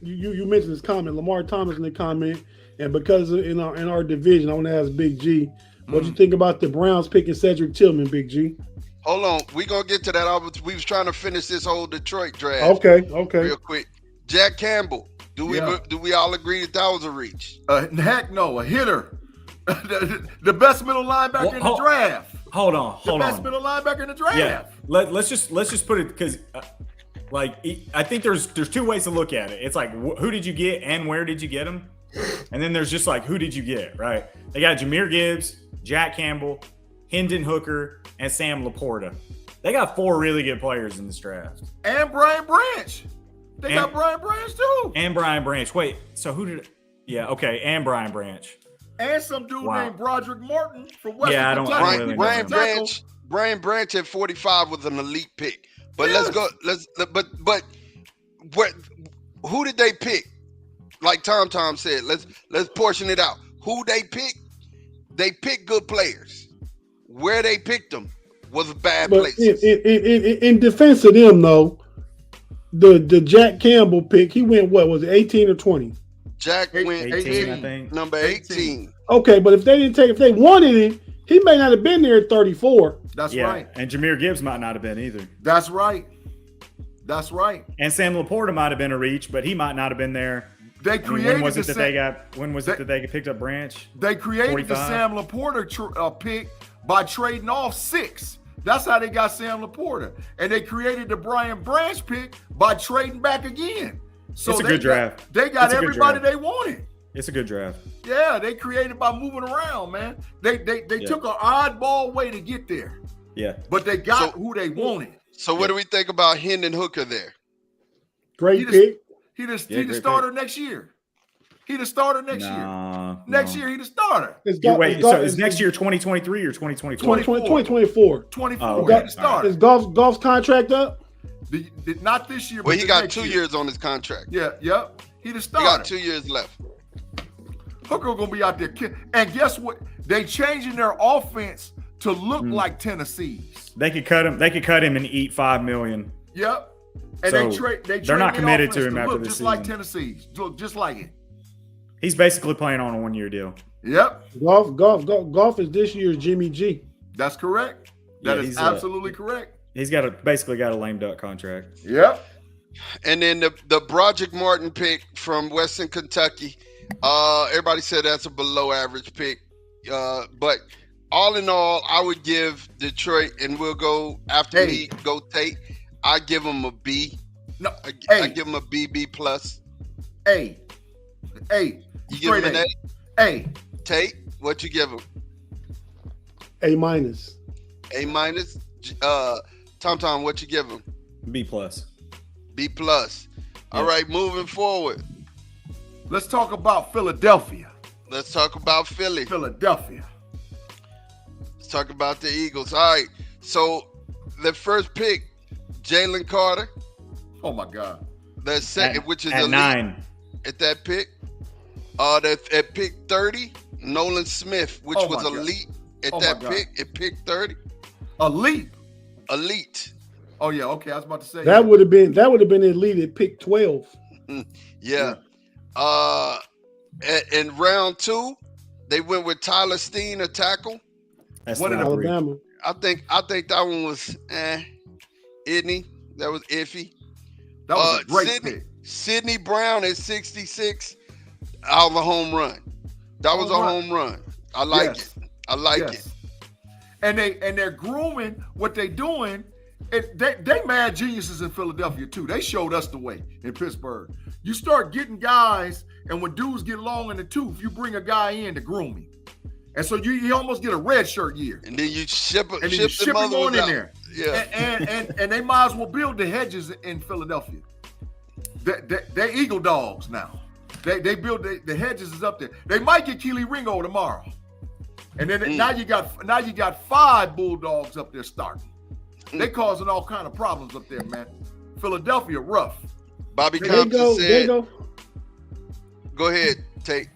You mentioned this comment, Lamar Thomas in the comment, and because in our division, I want to ask Big G, what you think about the Browns picking Cedric Tillman, Big G? Hold on, we gonna get to that. We was trying to finish this whole Detroit draft. Okay. Real quick, Jack Campbell. Do we all agree that was a reach? Heck no, a hitter. the best middle linebacker in the draft. Hold on. The best middle linebacker in the draft. Yeah. Let's just put it because. I think there's two ways to look at it. It's like, who did you get and where did you get them? And then there's just like, who did you get, right? They got Jahmyr Gibbs, Jack Campbell, Hendon Hooker, and Sam Laporta. They got 4 really good players in this draft. And Brian Branch. They got Brian Branch too. And Brian Branch. Wait, so who did – yeah, okay, and Brian Branch. And some dude named Broderick Martin from Western Kentucky. Brian Branch at 45 was an elite pick. But but who did they pick? Like Tom said, let's portion it out. Who they picked? They picked good players. Where they picked them was bad places. In defense of them, though, the Jack Campbell pick, he went what was it, 18 or 20? Jack went 18, I think. Number 18. Okay, but if they wanted him, he may not have been there at 34. That's right. And Jahmyr Gibbs might not have been either. That's right. And Sam Laporta might have been a reach, but he might not have been there. They created when was it that they picked up Branch? They created 45? the Sam Laporta pick by trading off 6. That's how they got Sam Laporta. And they created the Brian Branch pick by trading back again. So it's a good draft. They got everybody they wanted. It's a good draft. Yeah, they created by moving around, man. They took an oddball way to get there. Yeah. But they got who they wanted. So what do we think about Hendon Hooker there? Great pick. He the starter next year. He the starter next year. Next year, he the starter. So is next year 2023 or 2024? 2024. 24. He the starter. Is Goff's contract up? Not this year. Well, he got 2 years on his contract. Yeah, yep. He the starter. He got 2 years left. Hooker gonna be out there. And guess what? They changing their offense to look like Tennessee's. They could cut him and eat $5 million. Yep. And so they're not committed to him after this season. Just like Tennessee's. Look just like it. He's basically playing on a 1-year deal. Yep. Goff is this year's Jimmy G. That's correct. That is absolutely correct. He's basically got a lame duck contract. Yep. And then the Broderick Martin pick from Western Kentucky. Everybody said that's a below average pick. But all in all, I would give Detroit, and we'll go after me, go Tate. I give him a B. No, I give him a B plus. A. You give him an A. Tate, what you give him? A minus. A minus. Tom, what you give him? B plus. B plus. All right, moving forward. Let's talk about Philadelphia. Let's talk about Philly. Philadelphia. Let's talk about the Eagles. All right. So the first pick, Jalen Carter. Oh my God. That second, which is at elite 9. at that pick. That at pick 30, Nolan Smith, which was elite at that pick at pick 30. Elite. Oh yeah, okay. I was about to say that would have been elite at pick 12. Yeah. In round 2, they went with Tyler Steen, a tackle. That's what in Alabama. I think that one was isn't he? That was iffy. That was a great pick. Sidney Brown at 66 out of a home run. That was a home run. I like it. I like it. And they're grooming what they doing. They mad geniuses in Philadelphia too. They showed us the way in Pittsburgh. You start getting guys, and when dudes get long in the tooth, you bring a guy in to groom him. And so you almost get a red shirt year. And then you ship him on in there. Yeah. And they might as well build the hedges in Philadelphia. They're Eagle Dogs now. They build the hedges is up there. They might get Keely Ringo tomorrow. And then now you got 5 Bulldogs up there starting. They causing all kind of problems up there, man. Philadelphia rough. Bobby Compton said, go ahead, Tate.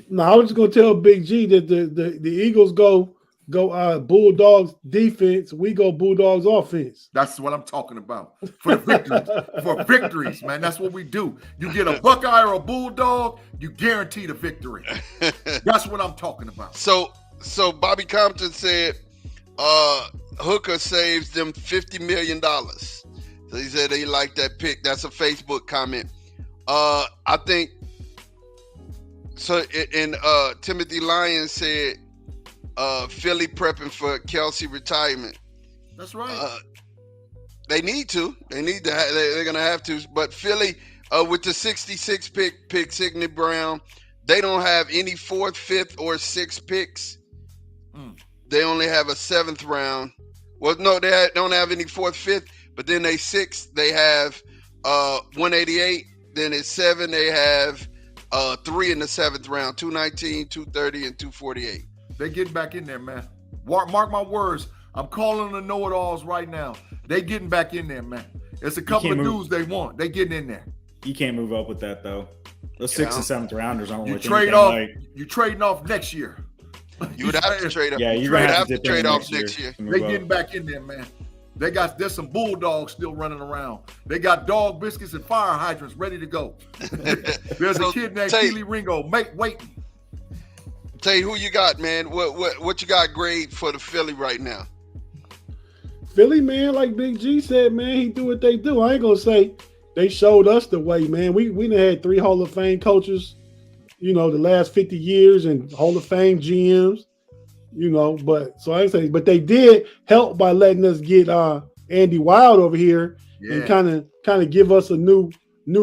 No, I was just gonna tell Big G that the Eagles go Bulldogs defense, we go Bulldogs offense. That's what I'm talking about. For victories, man. That's what we do. You get a Buckeye or a Bulldog, you guarantee the victory. That's what I'm talking about. So Bobby Compton said Hooker saves them $50 million. So he said he liked that pick. That's a Facebook comment. I think so. And Timothy Lyons said Philly prepping for Kelsey retirement. That's right. They need to. They're gonna have to. But Philly, with the 66 pick Sidney Brown, they don't have any 4th, 5th, or 6th picks. They only have a 7th round. Well, no, they don't have any 4th, 5th. But then they 6th, they have 188. Then at 7, they have 3 in the 7th round: 219, 230, and 248. They getting back in there, man. Mark my words. I'm calling the KnoItAllz right now. They getting back in there, man. It's a couple of dudes they want. They getting in there. You can't move up with that though. Those 6th and 7th rounders aren't worth anything. You trading off next year. You would have to trade up. Yeah, you're gonna have to trade off next year. They getting back in there, man. There's some Bulldogs still running around. They got dog biscuits and fire hydrants ready to go. There's a kid named Keely Ringo waiting. Tell you who you got, man. What you got grade for the Philly right now? Philly, man, like Big G said, man, he do what they do. I ain't gonna say they showed us the way, man. We done had 3 Hall of Fame coaches, the last 50 years, and Hall of Fame GMs, But so I ain't saying, but they did help by letting us get Andy Wild over here and kind of give us a new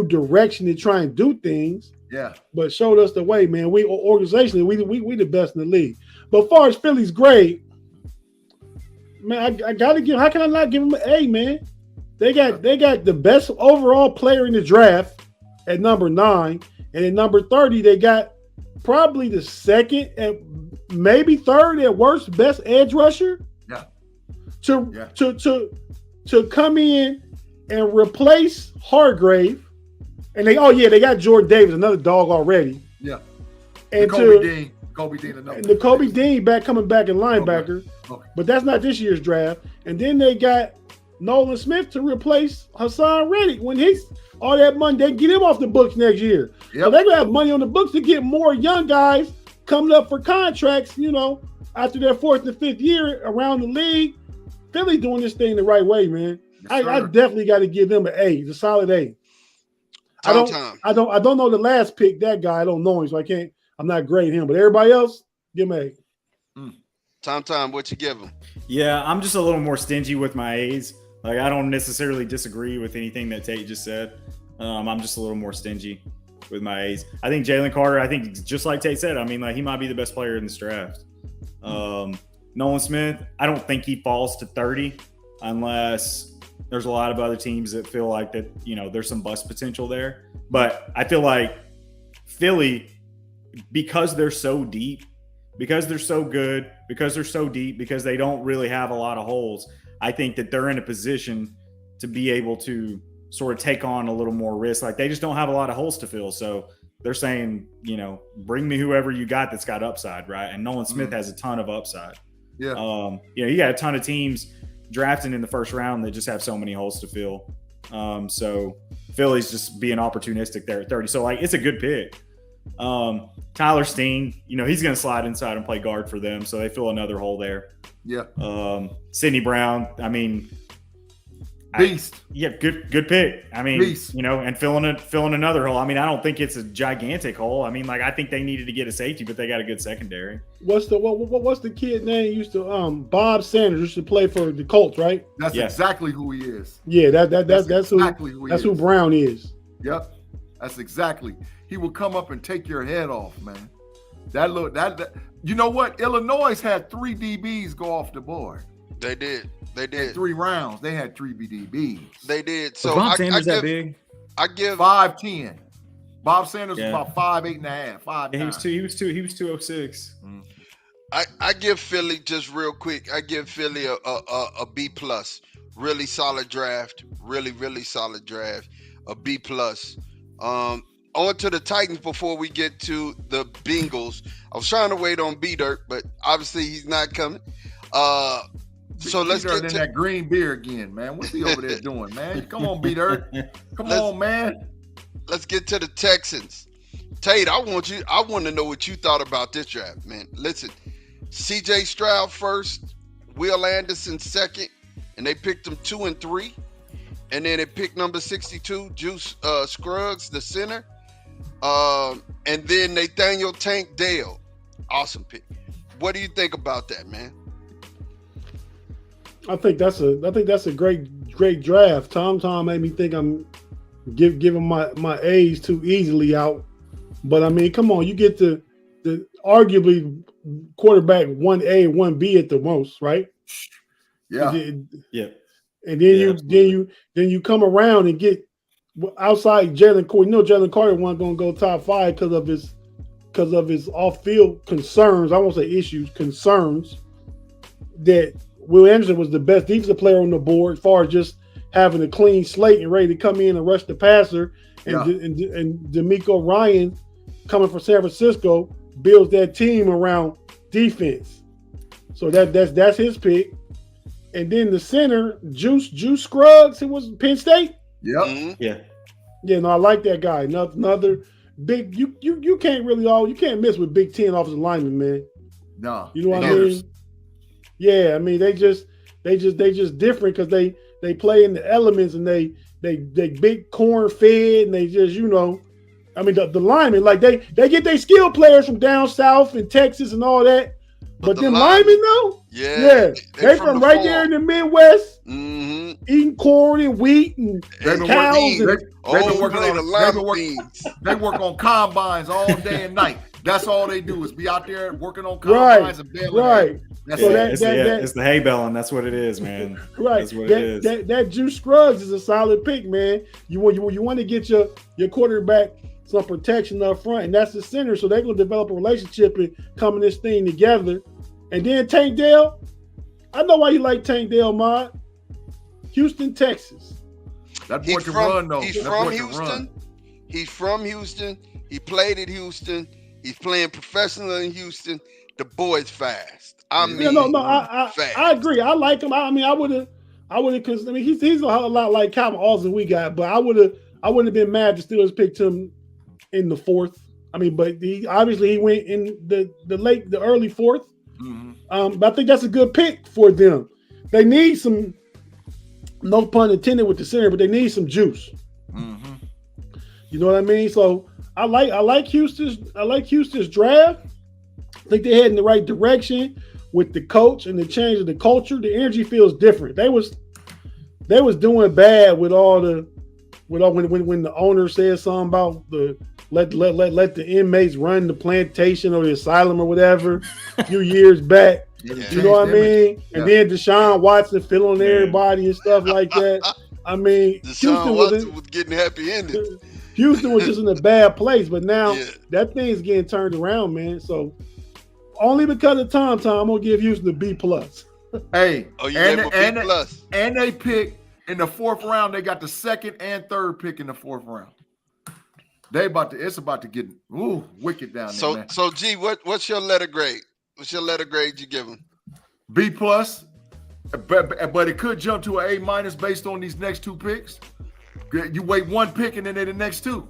direction to try and do things. Yeah, but showed us the way, man. We organizationally, we the best in the league. But as far as Philly's grade, man, I gotta give. How can I not give them an A, man? They got the best overall player in the draft at number 9, and at number 30, they got probably the 2nd and maybe 3rd at worst best edge rusher. Yeah. To come in and replace Hargrave. And they got Jordan Davis, another dog already. Yeah. And Kobe Dean, another. And the Kobe Dean coming back in linebacker. Okay. But that's not this year's draft. And then they got Nolan Smith to replace Hassan Reddick. When he's all that money, they get him off the books next year. Yep. So they're gonna have money on the books to get more young guys coming up for contracts, after their 4th and 5th year around the league. Philly doing this thing the right way, man. Yes, I definitely got to give them an A. It's a solid A. I don't know the last pick, that guy. I don't know him, so I'm not grading him. But everybody else, give him A. Tom, what you give him? Yeah, I'm just a little more stingy with my A's. Like, I don't necessarily disagree with anything that Tate just said. I'm just a little more stingy with my A's. I think Jalen Carter, just like Tate said, he might be the best player in this draft. Nolan Smith, I don't think he falls to 30 unless there's a lot of other teams that feel like that, there's some bust potential there. But I feel like Philly, because they're so deep, because they're so good, because they're so deep, because they don't really have a lot of holes, I think that they're in a position to be able to sort of take on a little more risk. Like they just don't have a lot of holes to fill. So they're saying, bring me whoever you got that's got upside, right? And Nolan Smith has a ton of upside. Yeah. You got a ton of teams drafting in the first round that just have so many holes to fill. So Philly's just being opportunistic there at 30. So like it's a good pick. Tyler Steen, he's going to slide inside and play guard for them, so they fill another hole there. Yeah. Sidney Brown, I mean, beast. Good pick. I mean, beast. And filling another hole. I mean, I don't think it's a gigantic hole. I mean, like I think they needed to get a safety, but they got a good secondary. What's the kid name? Used to Bob Sanders used to play for the Colts, right? That's exactly who he is. Yeah, that's exactly who Brown is. Yep. That's exactly. He will come up and take your head off, man. That you know what? Illinois had 3 DBs go off the board. They did. In 3 rounds, they had 3 DBs. They did. So Bob Sanders that big? I give 5'10". Bob Sanders was about 5'8.5", 5'9". Yeah, he was 206. I give Philly, just real quick, I give Philly a B+. Really solid draft. Really solid draft. A B+. On to the Titans before we get to the Bengals. I was trying to wait on B-Dirt, but obviously he's not coming. So let's get to that green beer again, man. What's he over there doing, man? Come on, B-Dirt. Come on, man. Let's get to the Texans. Tate, I want to know what you thought about this draft, man. Listen, CJ Stroud first, Will Anderson second, and they picked them 2 and 3. And then they picked number 62, Juice Scruggs, the center. And then Nathaniel Tank Dale. Awesome pick. What do you think about that, man? I think that's a great draft. Tom made me think I'm giving my A's too easily out. But I mean, come on, you get the arguably quarterback 1A, 1B at the most, right? Yeah. Yeah. And then you come around and get outside Jalen Carter. Jalen Carter wasn't going to go top 5 because of his off-field concerns. I won't say issues, concerns. That Will Anderson was the best defensive player on the board as far as just having a clean slate and ready to come in and rush the passer. And D'Amico Ryan coming from San Francisco builds that team around defense. So that's his pick. And then the center, Juice Scruggs, it was Penn State. Yep. Mm-hmm. Yeah, no, I like that guy. Another big. You can't you can't miss with Big Ten offensive linemen, man. No, you know what I mean? Yeah, I mean they just different because they play in the elements and they big corn fed and they just I mean the linemen like they get their skill players from down south in Texas and all that. But them linemen though, they from right there in the Midwest, eating corn and wheat and cows. They work on combines all day and night. That's all they do is be out there working on combines and baling. Right. It's the hay baling. That's what it is, man. Right. That's what it is. That Juice Scruggs is a solid pick, man. You want to get your quarterback some protection up front, and that's the center. So they're going to develop a relationship and come in this thing together. And then Tank Dale, I know why you like Tank Dale, Mod. Houston, Texas. That boy can run, though. He's from Houston. He's from Houston. He played at Houston. He's playing professionally in Houston. The boy's fast. I agree. I like him. I would have, because he's a lot like Calvin Austin we got, but I wouldn't have been mad if the Steelers picked him in the 4th. I mean, but he went in the early 4th. Mm-hmm. But I think that's a good pick for them. They need some, no pun intended with the center, but they need some juice. Mm-hmm. You know what I mean? So I like Houston's draft. I think they're heading the right direction with the coach and the change of the culture. The energy feels different. They was doing bad with when the owner said something about the let the inmates run the plantation or the asylum or whatever a few years back. You know what I mean? Yeah. And then Deshaun Watson filling everybody and stuff like that. I mean, Houston was getting happy ended. Houston was just in a bad place, but now that thing's getting turned around, man. So only because of Tom, I'm gonna give Houston a B+. Hey, and they pick In the 4th round, they got the 2nd and 3rd pick in the 4th round. It's about to get wicked down there, man. So G, what's your letter grade? What's your letter grade you give him? B+, but it could jump to an A- based on these next 2 picks. You wait 1 pick and then they're the next 2.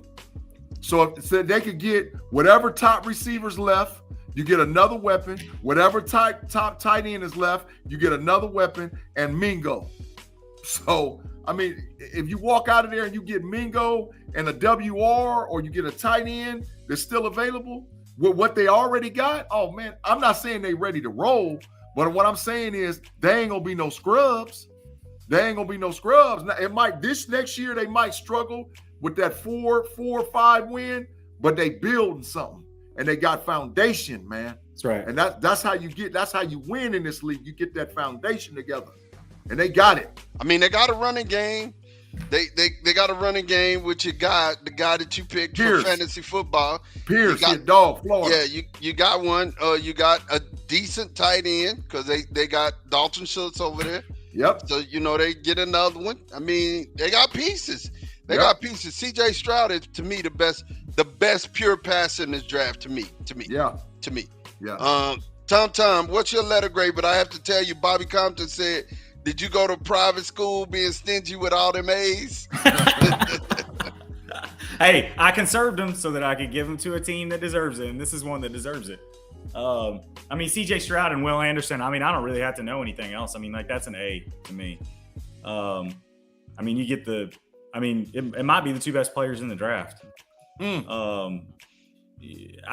So they could get whatever top receivers left, you get another weapon. Whatever top tight end is left, you get another weapon and Mingo. So, I mean, if you walk out of there and you get Mingo and a WR, or you get a tight end that's still available with what they already got, oh man, I'm not saying they ready to roll, but what I'm saying is they ain't gonna be no scrubs. Now, this next year they might struggle with that 4 or 5 win, but they building something and they got foundation, man. That's right. And that's how you win in this league. You get that foundation together. And they got it. I mean, they got a running game. They got a running game, which the guy that you picked for fantasy football. Pierce, dog, Florida. Yeah, you got one. You got a decent tight end because they got Dalton Schultz over there. Yep. So they get another one. I mean, they got pieces. They got pieces. CJ Stroud is, to me, the best pure passer in this draft. To me. Yeah. To me. Yeah. Tom, what's your letter grade? But I have to tell you, Bobby Compton said, did you go to private school being stingy with all them A's? Hey, I conserved them so that I could give them to a team that deserves it, and this is one that deserves it. I mean, CJ Stroud and Will Anderson, I mean, I don't really have to know anything else. I mean, like, that's an A to me. I mean, you get it might be the 2 best players in the draft. I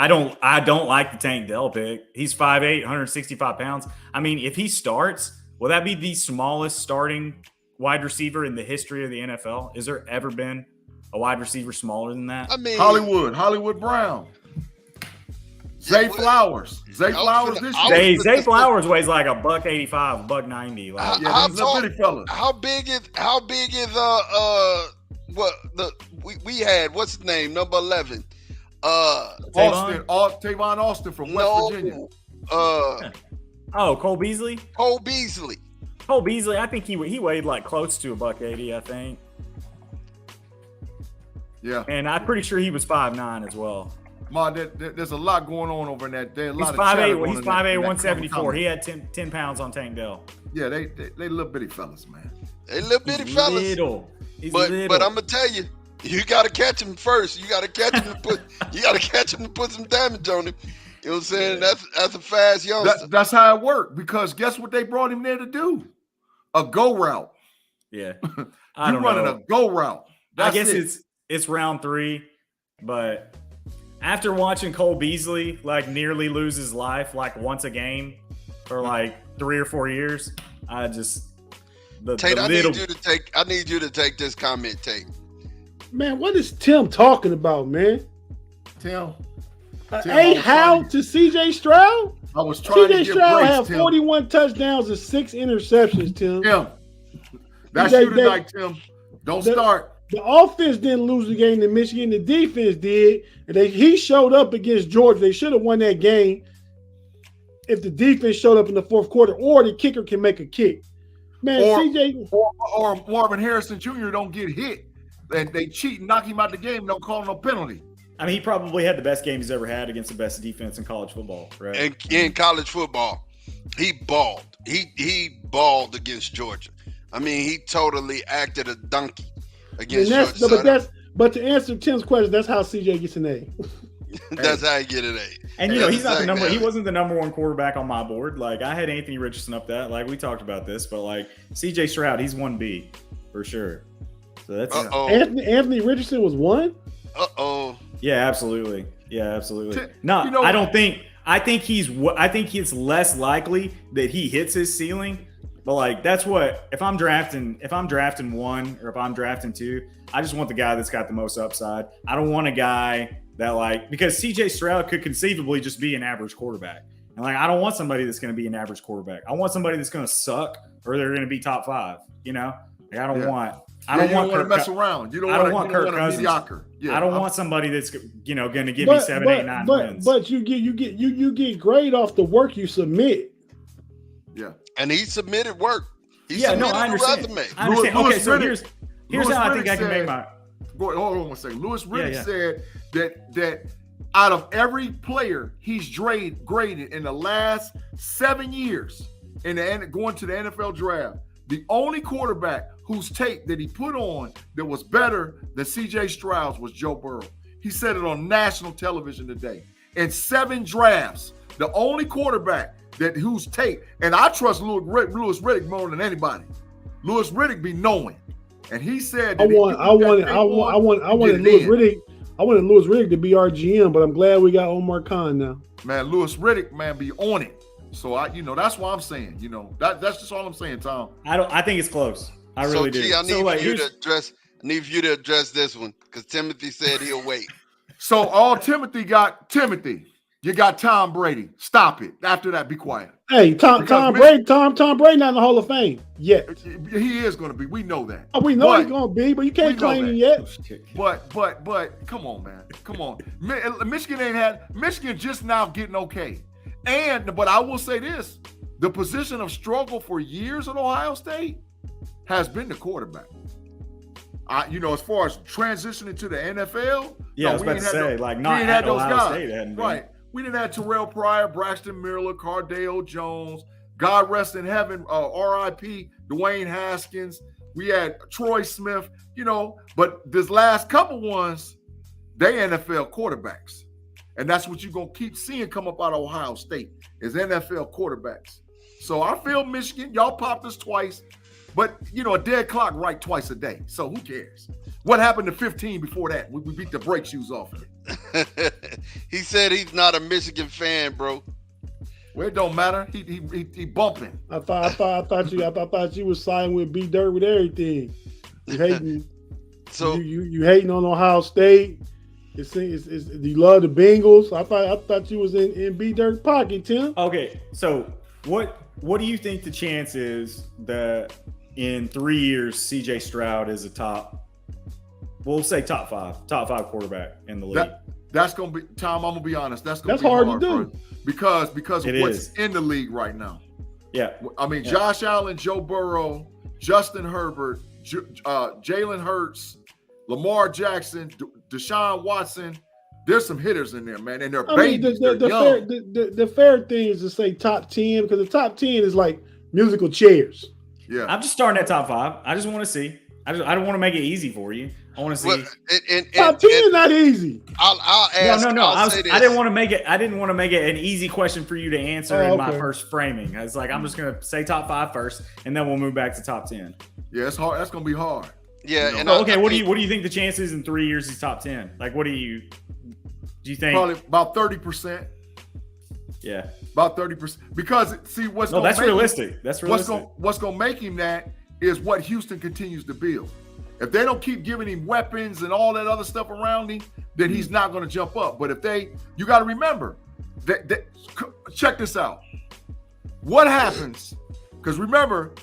don't like the Tank Dell pick. He's 5'8", 165 pounds. I mean, if he starts, will that be the smallest starting wide receiver in the history of the NFL? Is there ever been a wide receiver smaller than that? I mean, Hollywood Brown. Zay Flowers. Zay Flowers this year. Zay Flowers weighs like $185, $190. Like, these little bitty fellas. How big is we had, what's his name, number 11? Tavon Austin from West Virginia. Cole Beasley? Cole Beasley, I think he weighed like close to $180, I think. Yeah. And I'm pretty sure he was 5'9" as well. Ma, there's a lot going on over in that. He's 5'8", 174. He had 10 pounds on Tank Dell. Yeah, they little bitty fellas, man. They little bitty fellas. He's but little. But I'm gonna tell you, you gotta catch him first. You gotta catch him to put some damage on him. You know what I'm saying? That's a fast youngster. That's how it worked, because guess what they brought him there to do? A go route. Yeah. You're running a go route. I guess it's round 3, but after watching Cole Beasley like nearly lose his life like once a game for like 3 or 4 years, I just Tate, I need you to take this comment, Tate. Man, what is Tim talking about, man? Tim, how to CJ Stroud? I was trying to CJ get Stroud breaks, had Tim. 41 touchdowns and 6 interceptions, Tim. That's you tonight, Tim. Don't start. The offense didn't lose the game to Michigan. The defense did. And he showed up against Georgia. They should have won that game if the defense showed up in the 4th quarter, or the kicker can make a kick. Man, CJ or Marvin Harrison Jr. don't get hit and they cheat and knock him out the game, don't call no penalty. I mean, he probably had the best game he's ever had against the best defense in college football, right? And in college football, he balled. He balled against Georgia. I mean, he totally acted a donkey against Georgia. But to answer Tim's question, that's how CJ gets an A. That's how he get an A. And he's not the number. He wasn't the number 1 quarterback on my board. Like, I had Anthony Richardson up that. Like, we talked about this, but like CJ Stroud, he's 1B for sure. So that's Anthony Richardson was 1. Yeah, absolutely. No, I don't think. I think it's less likely that he hits his ceiling. But like, that's what, if I'm drafting 1 or if I'm drafting 2, I just want the guy that's got the most upside. I don't want a guy that because CJ Stroud could conceivably just be an average quarterback. And like, I don't want somebody that's going to be an average quarterback. I want somebody that's going to suck or they're going to be top 5, Like, I don't want to mess around. You don't want Kirk Cousins. Mediocre. Yeah, I don't want somebody that's going to give me 7, 8, 9 wins. But you get grade off the work you submit. Yeah. And he submitted work. Yeah, no, I understand. I understand. Okay, so here's how I think I can make my. Hold on one second. Lewis Riddick said that out of every player he's graded in the last 7 years going to the NFL draft, the only quarterback whose tape that he put on that was better than C.J. Stroud was Joe Burrow. He said it on national television today. In 7 drafts, the only quarterback whose tape, and I trust Lewis Riddick more than anybody. Lewis Riddick be knowing, and he said I wanted Lewis Riddick to be our GM, but I'm glad we got Omar Khan now. Man, Lewis Riddick, man, be on it. So that's what I'm saying. That's just all I'm saying, Tom. I think it's close. I really do. I need you to address this one because Timothy said he'll wait. So all Timothy got, you got Tom Brady. Stop it. After that, be quiet. Hey, Tom Brady not in the Hall of Fame yet. He is going to be. We know that. We know he's going to be, but you can't claim him yet. But come on, man. Come on. Michigan just now getting okay. But I will say this, the position of struggle for years at Ohio State has been the quarterback. As far as transitioning to the NFL, I was about to say, not at Ohio State, right? We didn't have Terrell Pryor, Braxton Miller, Cardale Jones, God rest in heaven, R.I.P. Dwayne Haskins. We had Troy Smith, but this last couple ones, they NFL quarterbacks. And that's what you're going to keep seeing come up out of Ohio State is NFL quarterbacks. So I feel Michigan, y'all popped us twice, but, a dead clock right twice a day. So who cares? What happened to 15 before that? We beat the brake shoes off of it. He said he's not a Michigan fan, bro. Well, it don't matter. He bumping. I thought you was siding with B Dirt with everything. You hating. So you hating on Ohio State. It's you love the Bengals. I thought you was in B Dirt pocket, Tim. Okay, so what do you think the chance is that in 3 years C.J. Stroud is a top 5 quarterback in the league? That's gonna be Tom. I'm gonna be honest. That's gonna be hard to do, bro, because of what's in the league right now. Yeah, I mean Josh Allen, Joe Burrow, Justin Herbert, Jalen Hurts, Lamar Jackson, Deshaun Watson. There's some hitters in there, man, and they're babies. The fair thing is to say top 10 because the top 10 is like musical chairs. Yeah, I'm just starting at top 5. I just want to see. I don't want to make it easy for you. I want to see. Top 10 is not easy. I'll ask. No. I didn't want to make it. I didn't want to make it an easy question for you to answer in my first framing. It's like I'm just gonna say top 5 first, and then we'll move back to top 10. Yeah, it's hard. That's gonna be hard. Yeah. And what do you think the chances in 3 years he's top 10? Like, what do you think? Probably about 30%. Yeah, about 30%. Because see, that's realistic. That's realistic. What's gonna make him that is what Houston continues to build. If they don't keep giving him weapons and all that other stuff around him, then he's not going to jump up. But if you got to remember that check this out. What happens? Because remember,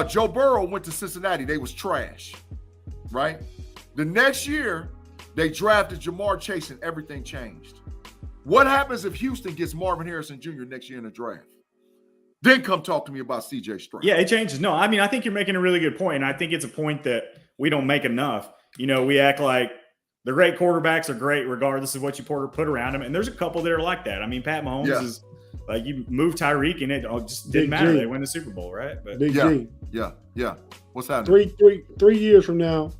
Joe Burrow went to Cincinnati. They was trash, right? The next year, they drafted Jamar Chase and everything changed. What happens if Houston gets Marvin Harrison Jr. next year in the draft? Then come talk to me about C.J. Stroud. Yeah, it changes. No, I mean, I think you're making a really good point, and I think it's a point that we don't make enough. We act like the great quarterbacks are great regardless of what you put around them, and there's a couple that are like that. I mean, Pat Mahomes is like you move Tyreek, and it just didn't matter. They win the Super Bowl, right? But Big G. Yeah. What's happening? 3 years from now,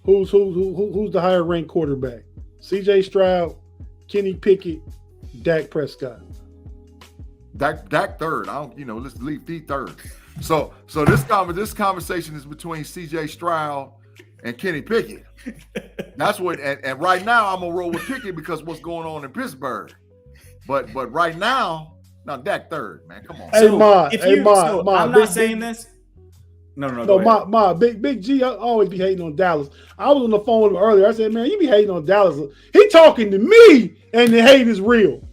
who's the higher ranked quarterback? C.J. Stroud, Kenny Pickett, Dak Prescott. Dak third. Let's leave the third. So this conversation is between C.J. Stroud and Kenny Pickett. That's what. And right now I'm gonna roll with Pickett because what's going on in Pittsburgh. But right now Dak third, man. Come on. I'm not saying this. No. Big G. I always be hating on Dallas. I was on the phone with him earlier. I said, man, you be hating on Dallas. He talking to me, and the hate is real.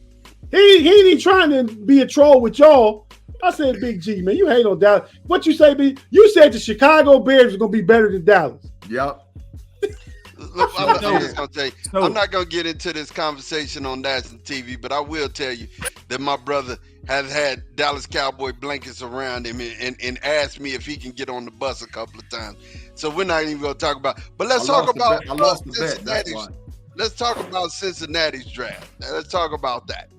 He ain't trying to be a troll with y'all. I said, Big G, man, you hate on Dallas. What you say, B? You said the Chicago Bears are going to be better than Dallas. Yep. Look, I'm just gonna tell you, I'm not gonna get into this conversation on national TV, but I will tell you that my brother has had Dallas Cowboy blankets around him and asked me if he can get on the bus a couple of times. So we're not even gonna talk about. But let's talk about Cincinnati's. Let's talk about Cincinnati's draft. Let's talk about that.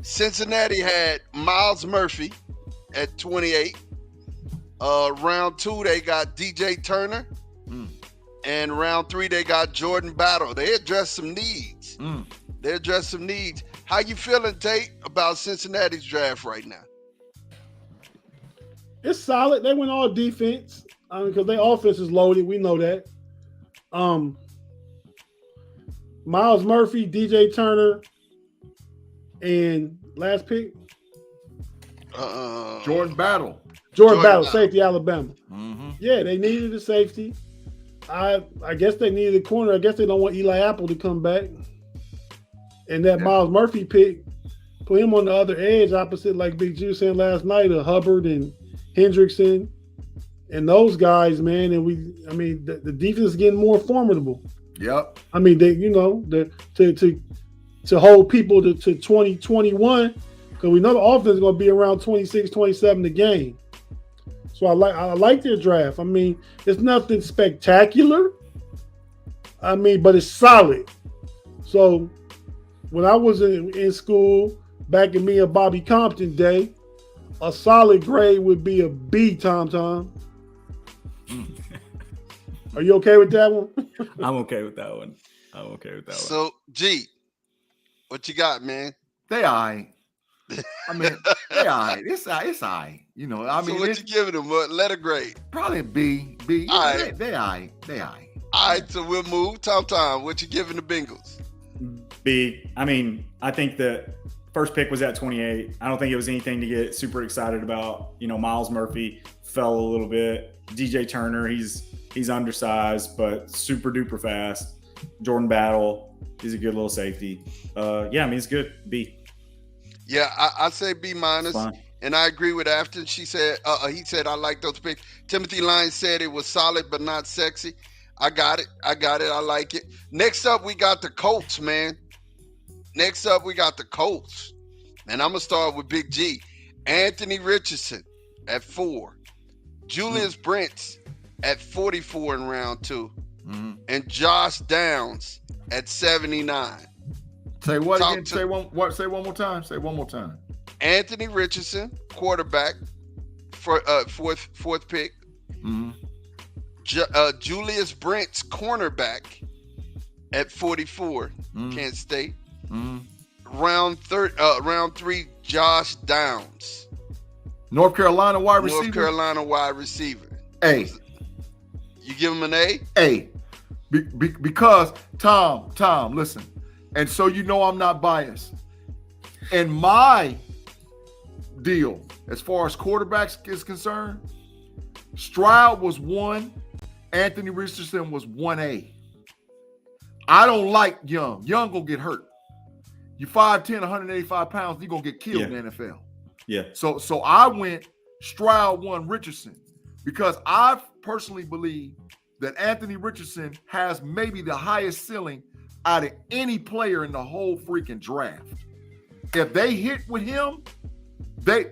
Cincinnati had Miles Murphy at 28. Round 2, they got DJ Turner. And round 3, they got Jordan Battle. They addressed some needs. How you feeling, Tate, about Cincinnati's draft right now? It's solid. They went all defense because their offense is loaded. We know that. Miles Murphy, DJ Turner, and last pick? Jordan Battle. Jordan Battle, safety, Alabama. Yeah, they needed a safety. I guess they needed a corner. I guess they don't want Eli Apple to come back. And that Miles Murphy pick, put him on the other edge, opposite, like Big G was saying last night, of Hubbard and Hendrickson and those guys, man. And the defense is getting more formidable. Yep. I mean, to hold people to 2021, because we know the offense is going to be around 26, 27 a game. So I like their draft. I mean, it's nothing spectacular. I mean, but it's solid. So when I was in school, back in me and Bobby Compton day, a solid grade would be a B, Tom. Are you okay with that one? I'm okay with that one. So, G, what you got, man? They all right. I mean, they all right. It's all right. You know, I mean, so what you giving them? What letter grade? Probably B. All right. They all right. All right, so we'll move. Tom, what you giving the Bengals? B. I mean, I think the first pick was at 28. I don't think it was anything to get super excited about. You know, Miles Murphy fell a little bit. DJ Turner, he's undersized, but super duper fast. Jordan Battle, he's a good little safety. I mean, it's good. B. Yeah, I say B minus, and I agree with Afton. He said I like those picks. Timothy Lyons said it was solid but not sexy. I got it. I like it. Next up, we got the Colts, man. And I'm gonna start with Big G. Anthony Richardson at 4. Julius Brents at 44 in round 2, and Josh Downs at 79. Say what again? Say one more time. Anthony Richardson, quarterback, for fourth pick. Julius Brents, cornerback, at 44, Kent State. Round 3, Josh Downs, North Carolina wide receiver. A. You give him an A? A. Because Tom, listen. And so you know I'm not biased. In my deal, as far as quarterbacks is concerned, Stroud was 1, Anthony Richardson was 1A. I don't like Young. Young gonna get hurt. You 5'10", 185 pounds, you're gonna get killed in the NFL. Yeah. So I went Stroud 1, Richardson, because I personally believe that Anthony Richardson has maybe the highest ceiling out of any player in the whole freaking draft. If they hit with him, they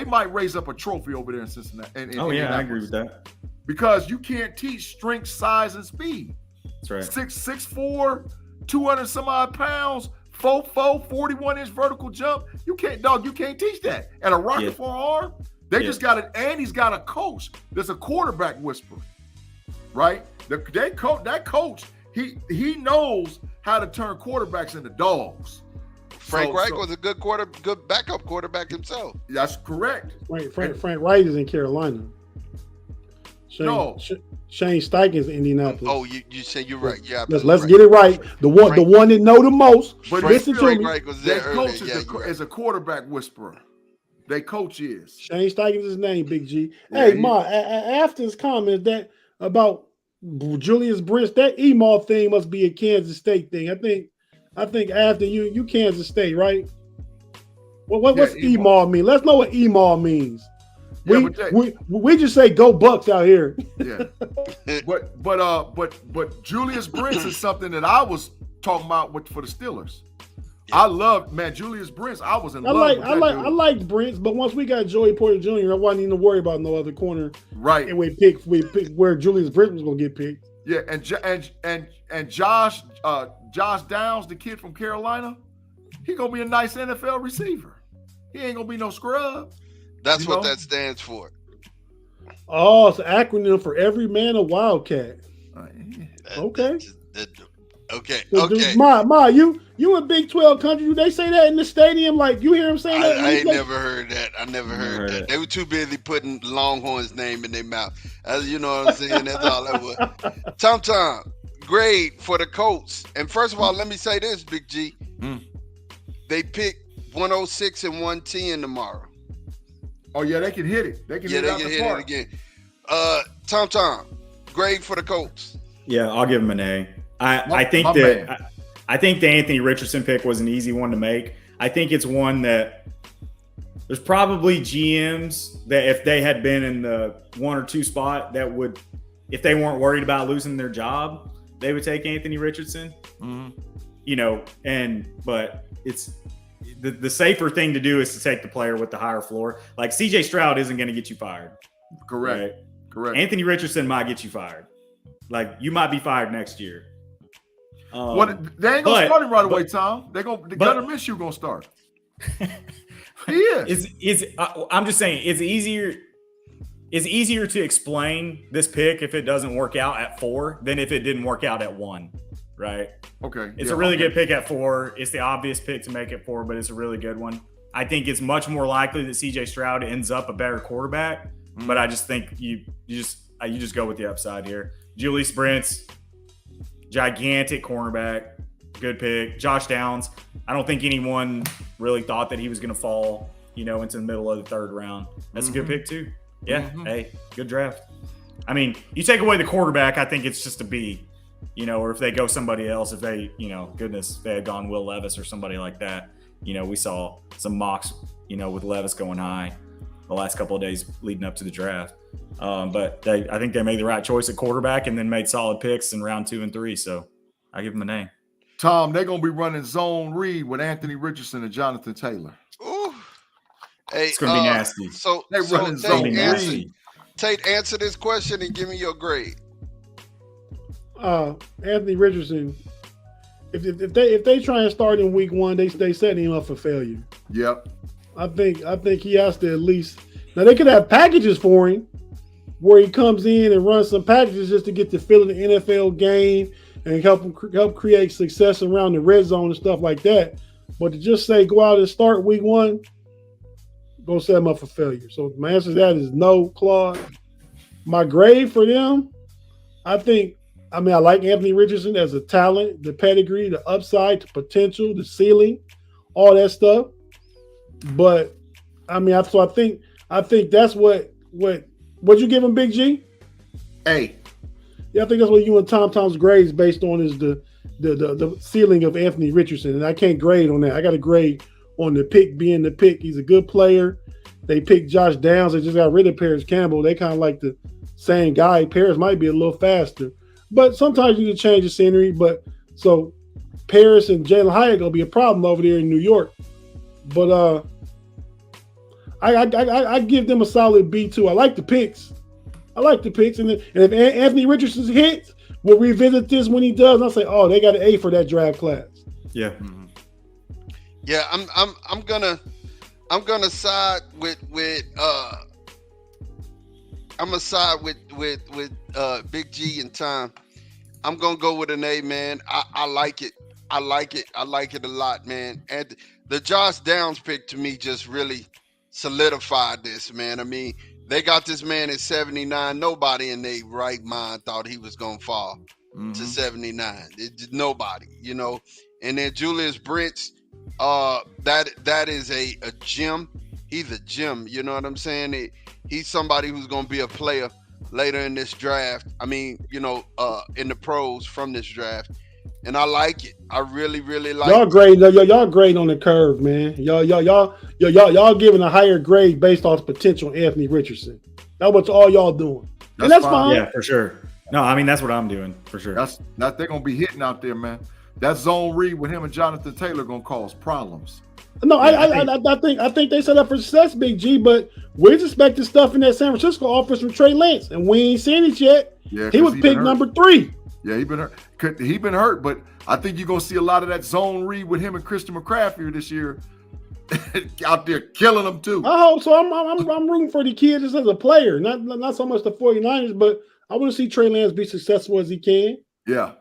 might raise up a trophy over there in Cincinnati. I agree with that. Because you can't teach strength, size, and speed. That's right. 6'4", 200 some odd pounds, 4'4", 41-inch vertical jump. You can't teach that. And a rocket for an arm. They just got it, and he's got a coach that's a quarterback whisperer, right? That coach, he knows how to turn quarterbacks into dogs. Frank Reich was a good backup quarterback himself. That's correct. Frank Reich is in Carolina. Shane Steichen's in Indianapolis. Oh, you say you're right. Yeah, let's get it right. The one that know the most. But listen to me. Their coach is a quarterback whisperer. Their coach is Shane Steichen's his name, Big G. Hey, Ma, after his comment that about Julius Brents, that Email thing must be a Kansas State thing. I think after you Kansas State, right? What's Email mean? Let's know what Email means. We just say go Bucks out here. Yeah. but Julius Brents is something that I was talking about for the Steelers. I love, man, Julius Brents. I was in love with that dude. I liked Brents, but once we got Joey Porter Jr., I wasn't even to worry about no other corner. Right. And we picked where Julius Brents was gonna get picked. Yeah, and Josh Downs, the kid from Carolina, he gonna be a nice NFL receiver. He ain't gonna be no scrub. That's what that stands for. Oh, it's an acronym for every man a Wildcat. Okay. Okay. Ma, you in Big 12 country? Do they say that in the stadium? Like you hear him saying that? I ain't never heard that. I never heard that. They were too busy putting Longhorn's name in their mouth. You know what I'm saying? That's all that was. Tom, grade for the Colts. And first of all, let me say this, Big G. They picked 106 and 110 tomorrow. Oh yeah, they can hit it. They can hit it again. Tom, grade for the Colts. Yeah, I'll give him an A. I think the Anthony Richardson pick was an easy one to make. I think it's one that there's probably GMs that if they had been in the 1 or 2 spot that would, if they weren't worried about losing their job, they would take Anthony Richardson. You know, but it's the safer thing to do is to take the player with the higher floor. Like CJ Stroud isn't going to get you fired. Correct. Right? Correct. Anthony Richardson might get you fired. Like you might be fired next year. They ain't gonna start him right away, Tom. The Gunnar Minshew gonna start. He is. I'm just saying it's easier to explain this pick if it doesn't work out at 4 than if it didn't work out at 1, right? Okay. It's a really good pick at 4. It's the obvious pick to make it 4, but it's a really good one. I think it's much more likely that CJ Stroud ends up a better quarterback, but I just think you just go with the upside here. Julius Brents, gigantic cornerback, good pick. Josh Downs, I don't think anyone really thought that he was going to fall, into the middle of the 3rd round. That's a good pick too. Yeah, hey, good draft. I mean, you take away the quarterback, I think it's just a B, or if they go somebody else, if they, goodness, if they had gone Will Levis or somebody like that, we saw some mocks, with Levis going high the last couple of days leading up to the draft. But I think they made the right choice at quarterback and then made solid picks in round 2 and 3. So I give them an A. Tom, they're going to be running zone read with Anthony Richardson and Jonathan Taylor. Ooh. Hey, it's going to be nasty. So Tate, answer this question and give me your grade. Anthony Richardson, if they try and start in week 1, they setting him up for failure. Yep. I think he has to at least. Now they could have packages for him where he comes in and runs some packages just to get the feel of the NFL game and help create success around the red zone and stuff like that. But to just say go out and start week 1, go set him up for failure. So my answer to that is no, Claude. My grade for them, I like Anthony Richardson as a talent, the pedigree, the upside, the potential, the ceiling, all that stuff. But I think that's what you give him, Big G? A. Yeah, I think that's what you and Tom's grades based on is the ceiling of Anthony Richardson. And I can't grade on that. I got to grade on the pick being the pick. He's a good player. They picked Josh Downs. They just got rid of Paris Campbell. They kind of like the same guy. Paris might be a little faster. But sometimes you can change the scenery. But so Paris and Jalen Hyatt going to be a problem over there in New York. But I give them a solid B too. I like the picks. And if Anthony Richardson hits, we'll revisit this when he does. And I'll say, oh, they got an A for that draft class. Yeah. Yeah, I'm gonna side with Big G and Tom. I'm gonna go with an A, man. I like it. I like it a lot, man. And the Josh Downs pick to me just really solidified this, man. I mean, they got this man at 79. Nobody in their right mind thought he was gonna fall to 79. Nobody, And then Julius Brents, that is a gem. He's a gem. You know what I'm saying? He's somebody who's gonna be a player later in this draft. I mean, in the pros from this draft. and I like it. I really, really like y'all it. grade. Y'all grade on the curve, man. Y'all giving a higher grade based off potential Anthony Richardson. That's what all y'all doing, and that's fine. Yeah, for sure. No, I mean that's what I'm doing for sure. That's they're gonna be hitting out there, man. That zone read with him and Jonathan Taylor gonna cause problems. No, I think they set up for success, Big G. But we're expecting stuff in that San Francisco offense from Trey Lance, and we ain't seen it yet. Yeah, he was picked number 3. Yeah, he been hurt. He been hurt, but I think you're gonna see a lot of that zone read with him and Christian McCaffrey this year. Out there killing them too. I hope so. I'm rooting for the kid just as a player, not so much the 49ers, but I want to see Trey Lance be successful as he can. Yeah,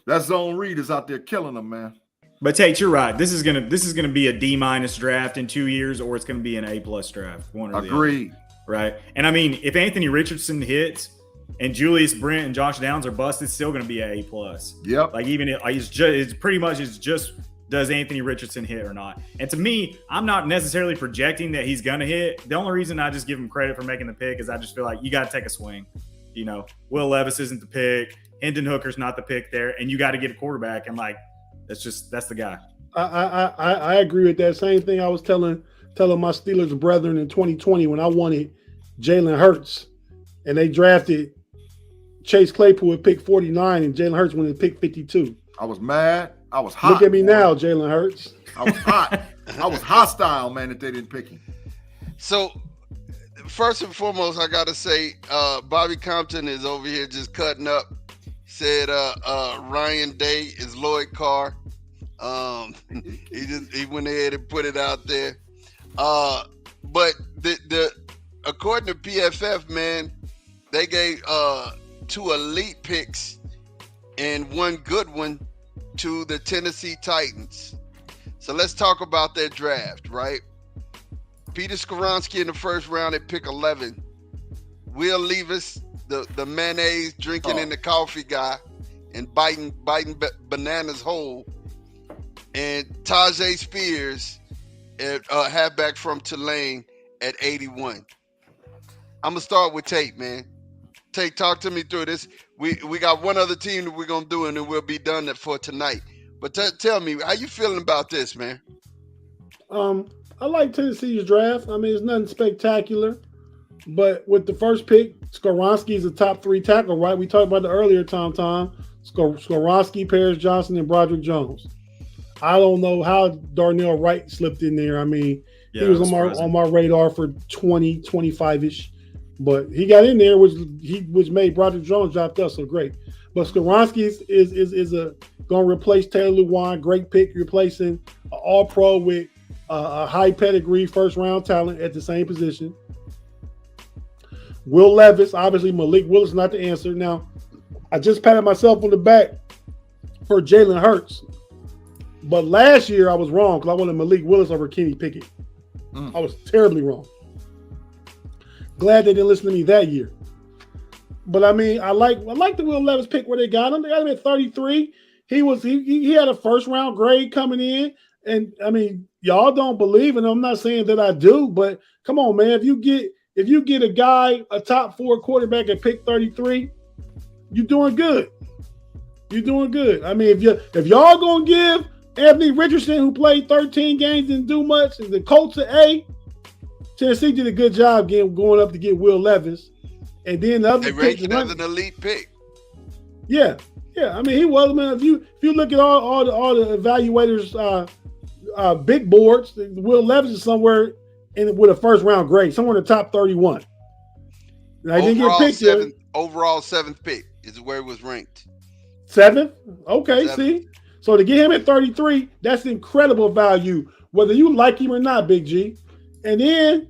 that zone read is out there killing them, man. But Tate, you're right. This is gonna be a D- draft in 2 years, or it's gonna be an A+ draft. One or the Agreed. other, right? And I mean, if Anthony Richardson hits and Julius Brent and Josh Downs are busted, it's still gonna be an A+. Yep. Like even it's pretty much just does Anthony Richardson hit or not? And to me, I'm not necessarily projecting that he's gonna hit. The only reason I just give him credit for making the pick is I just feel like you got to take a swing. You know, Will Levis isn't the pick. Hendon Hooker's not the pick there, and you got to get a quarterback. And like, that's the guy. I agree with that. Same thing I was telling my Steelers brethren in 2020 when I wanted Jalen Hurts, and they drafted Chase Claypool at pick 49, and Jalen Hurts went at pick 52. I was mad. I was hot. Look at me now, Jalen Hurts. I was hot. I was hostile, man, that they didn't pick him. So, first and foremost, I got to say, Bobby Compton is over here just cutting up. Said Ryan Day is Lloyd Carr. He went ahead and put it out there. But the according to PFF, man, they gave 2 elite picks and 1 good one to the Tennessee Titans. So let's talk about their draft, right? Peter Skoronski in the first round at pick 11. Will Levis, the mayonnaise drinking in the coffee guy and biting bananas whole. And Tajay Spears at halfback from Tulane at 81. I'm gonna start with Tate, man. Tate, talk to me through this. We got one other team that we're gonna do, and then we'll be done for tonight. But tell me, how you feeling about this, man? I like Tennessee's draft. I mean, it's nothing spectacular, but with the first pick, Skoronski is a top 3 tackle, right? We talked about it earlier, Tom. Skoronski, Paris Johnson, and Broderick Jones. I don't know how Darnell Wright slipped in there. I mean, he was on my radar for 20, 25-ish. But he got in there, which made Broderick Jones dropped us, so great. But Skoronski is going to replace Taylor Lewan, great pick, replacing an all-pro with a high pedigree first-round talent at the same position. Will Levis, obviously Malik Willis is not the answer. Now, I just patted myself on the back for Jalen Hurts. But last year I was wrong because I wanted Malik Willis over Kenny Pickett. I was terribly wrong. Glad they didn't listen to me that year. But I mean, I like the Will Levis pick where they got him. They got him at 33. He had a first round grade coming in. And I mean, y'all don't believe in him. I'm not saying that I do, but come on, man. If you get a guy, a top 4 quarterback at pick 33, you're doing good. You're doing good. I mean, if y'all gonna give Anthony Richardson, who played 13 games, didn't do much, and the Colts an A, Tennessee did a good job going up to get Will Levis. And then the other they ranked him as an elite pick. Yeah. I mean, he was, man. If you look at all the evaluators big boards, Will Levis is somewhere with a first round grade, somewhere in the top 31. Now, I didn't get picked overall 7th pick is where it was ranked. 7th? Okay, 7th. See? So to get him at 33, that's incredible value, whether you like him or not, Big G. And then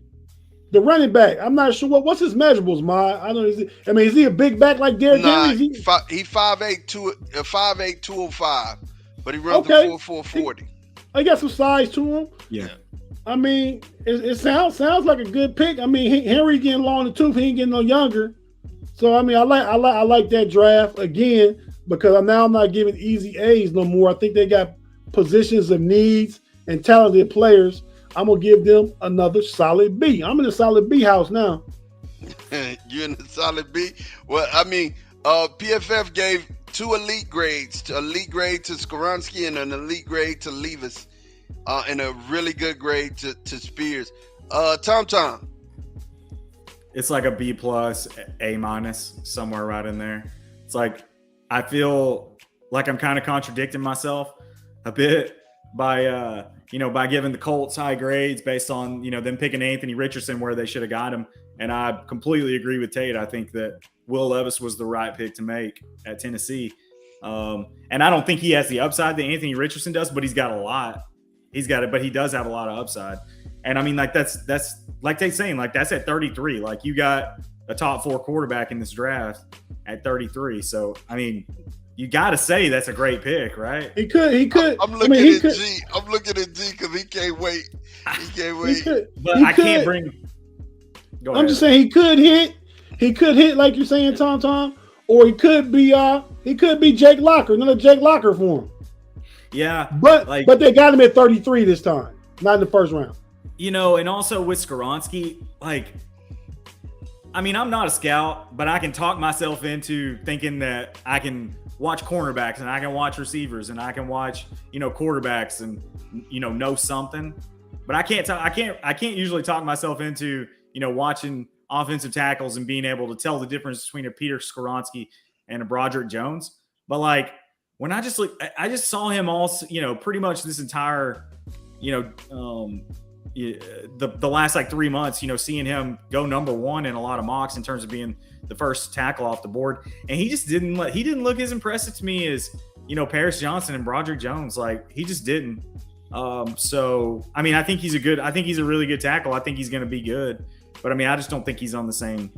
the running back, I'm not sure what's his measurables, Ma. I don't know. Is he a big back like Derrick Henry? He 5'8", 205, but he runs the 4.40. I got some size to him. Yeah. I mean, it sounds like a good pick. I mean, Henry getting long in the tooth, he ain't getting no younger. So I mean, I like that draft again because I'm not giving easy A's no more. I think they got positions of needs and talented players. I'm gonna give them another solid B. I'm in a solid B house now. You're in a solid B. Well, I mean, PFF gave 2 elite grades, elite grade to Skoronski and an elite grade to Levis, and a really good grade to Spears. Tom. It's like a B+, A-, somewhere right in there. It's like I feel like I'm kind of contradicting myself a bit by by giving the Colts high grades based on them picking Anthony Richardson where they should have got him. And I completely agree with Tate. I think that Will Levis was the right pick to make at Tennessee. And I don't think he has the upside that Anthony Richardson does, but he's got a lot. He's got it, but he does have a lot of upside. And I mean, like that's like Tate's saying, like that's at 33. Like you got a top 4 quarterback in this draft at 33. So I mean, you got to say that's a great pick, right? He could. I'm looking at G. I'm looking at G because he can't wait. I can't bring. I'm just saying he could hit. He could hit like you're saying, Tom, or he could be Jake Locker, another Jake Locker for him. Yeah, but they got him at 33 this time, not in the first round. And also with Skoronski, like, I mean, I'm not a scout, but I can talk myself into thinking that I can watch cornerbacks and I can watch receivers and I can watch, quarterbacks and, know something. But I can't usually talk myself into, watching offensive tackles and being able to tell the difference between a Peter Skoronski and a Broderick Jones. But like when I just saw him all, pretty much this entire, the last like 3 months, seeing him go number 1 in a lot of mocks in terms of being the first tackle off the board. And he just didn't look as impressive to me as, Paris Johnson and Broderick Jones. Like he just didn't. So, I mean, I think he's a really good tackle. I think he's going to be good, but I mean, I just don't think he's on the same.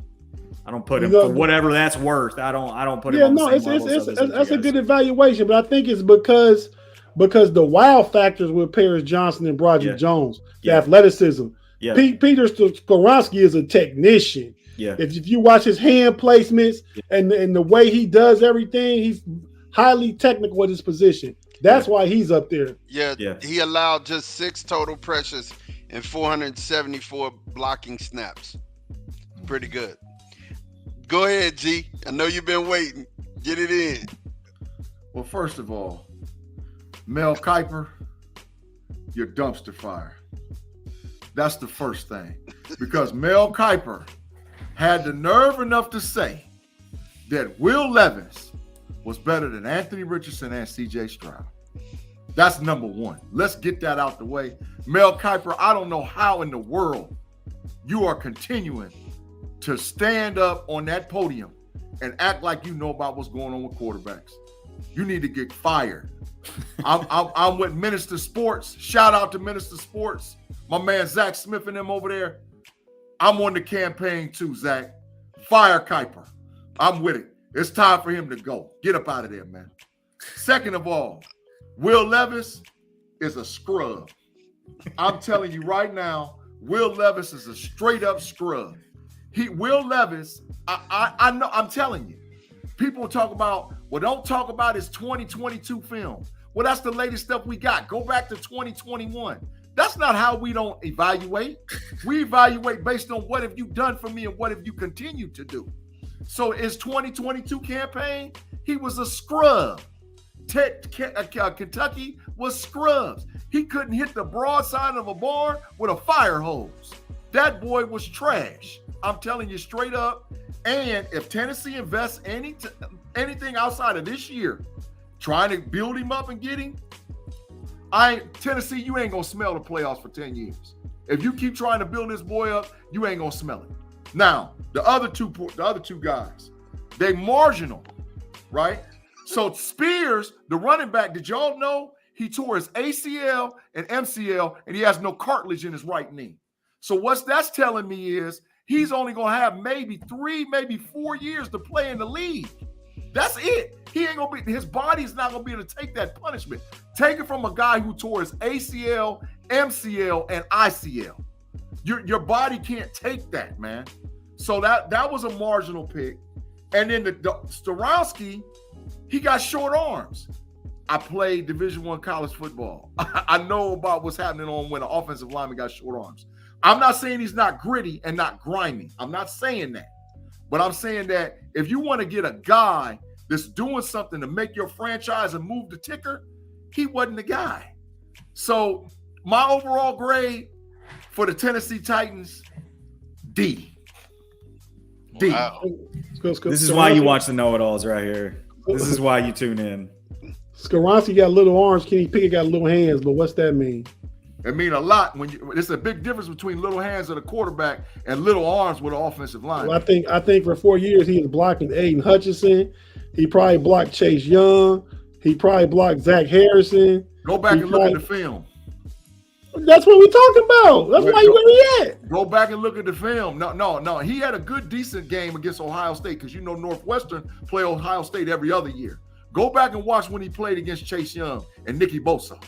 I don't put him for whatever that's worth. I don't put him on the same level. That's a good evaluation, but I think it's because the wow factors with Paris Johnson and Broderick Jones, the athleticism. Yeah. Peter Skoronski is a technician. Yeah. If you watch his hand placements and the way he does everything, he's highly technical at his position. That's why he's up there. Yeah. He allowed just 6 total pressures and 474 blocking snaps. Pretty good. Go ahead, G. I know you've been waiting. Get it in. Well, first of all, Mel Kiper, you're dumpster fire. That's the first thing. Because Mel Kiper had the nerve enough to say that Will Levis was better than Anthony Richardson and C.J. Stroud. That's number 1. Let's get that out the way. Mel Kiper, I don't know how in the world you are continuing to stand up on that podium and act like you know about what's going on with quarterbacks. You need to get fired. I'm with Minister Sports. Shout out to Minister Sports. My man Zach Smith and them over there. I'm on the campaign too, Zach. Fire Kiper. I'm with it. It's time for him to go. Get up out of there, man. Second of all, Will Levis is a scrub. I'm telling you right now, Will Levis is a straight up scrub. Will Levis, I know, I'm telling you. People talk about, don't talk about his 2022 film. Well, that's the latest stuff we got. Go back to 2021. That's not how we don't evaluate. We evaluate based on what have you done for me and what have you continued to do. So his 2022 campaign, he was a scrub. Kentucky was scrubs. He couldn't hit the broadside of a barn with a fire hose. That boy was trash. I'm telling you straight up. And if Tennessee invests anything outside of this year, trying to build him up and get him, Tennessee, you ain't gonna smell the playoffs for 10 years. If you keep trying to build this boy up, you ain't gonna smell it. Now, the other two guys, they marginal, right? So Spears, the running back, did y'all know he tore his ACL and MCL and he has no cartilage in his right knee? So what that's telling me is he's only going to have maybe 3, maybe 4 years to play in the league. That's it. He ain't going to be, his body's not going to be able to take that punishment. Take it from a guy who tore his ACL, MCL, and ICL. Your body can't take that, man. So that was a marginal pick. And then the Skoronski, he got short arms. I played Division I college football. I know about what's happening on when an offensive lineman got short arms. I'm not saying he's not gritty and not grimy. I'm not saying that. But I'm saying that if you want to get a guy that's doing something to make your franchise and move the ticker, he wasn't the guy. So my overall grade for the Tennessee Titans, D. Wow. This is why you watch the KnoItAllz right here. This is why you tune in. Skaronski got little arms. Kenny Pickett got little hands, but what's that mean? It means a lot when it's a big difference between little hands of the quarterback and little arms with an offensive line. Well, I think for 4 years he was blocking Aiden Hutchinson. He probably blocked Chase Young. He probably blocked Zach Harrison. Go back and look at the film. That's what we talking about. That's where he at. Go back and look at the film. No. He had a good, decent game against Ohio State because Northwestern play Ohio State every other year. Go back and watch when he played against Chase Young and Nicky Bosa,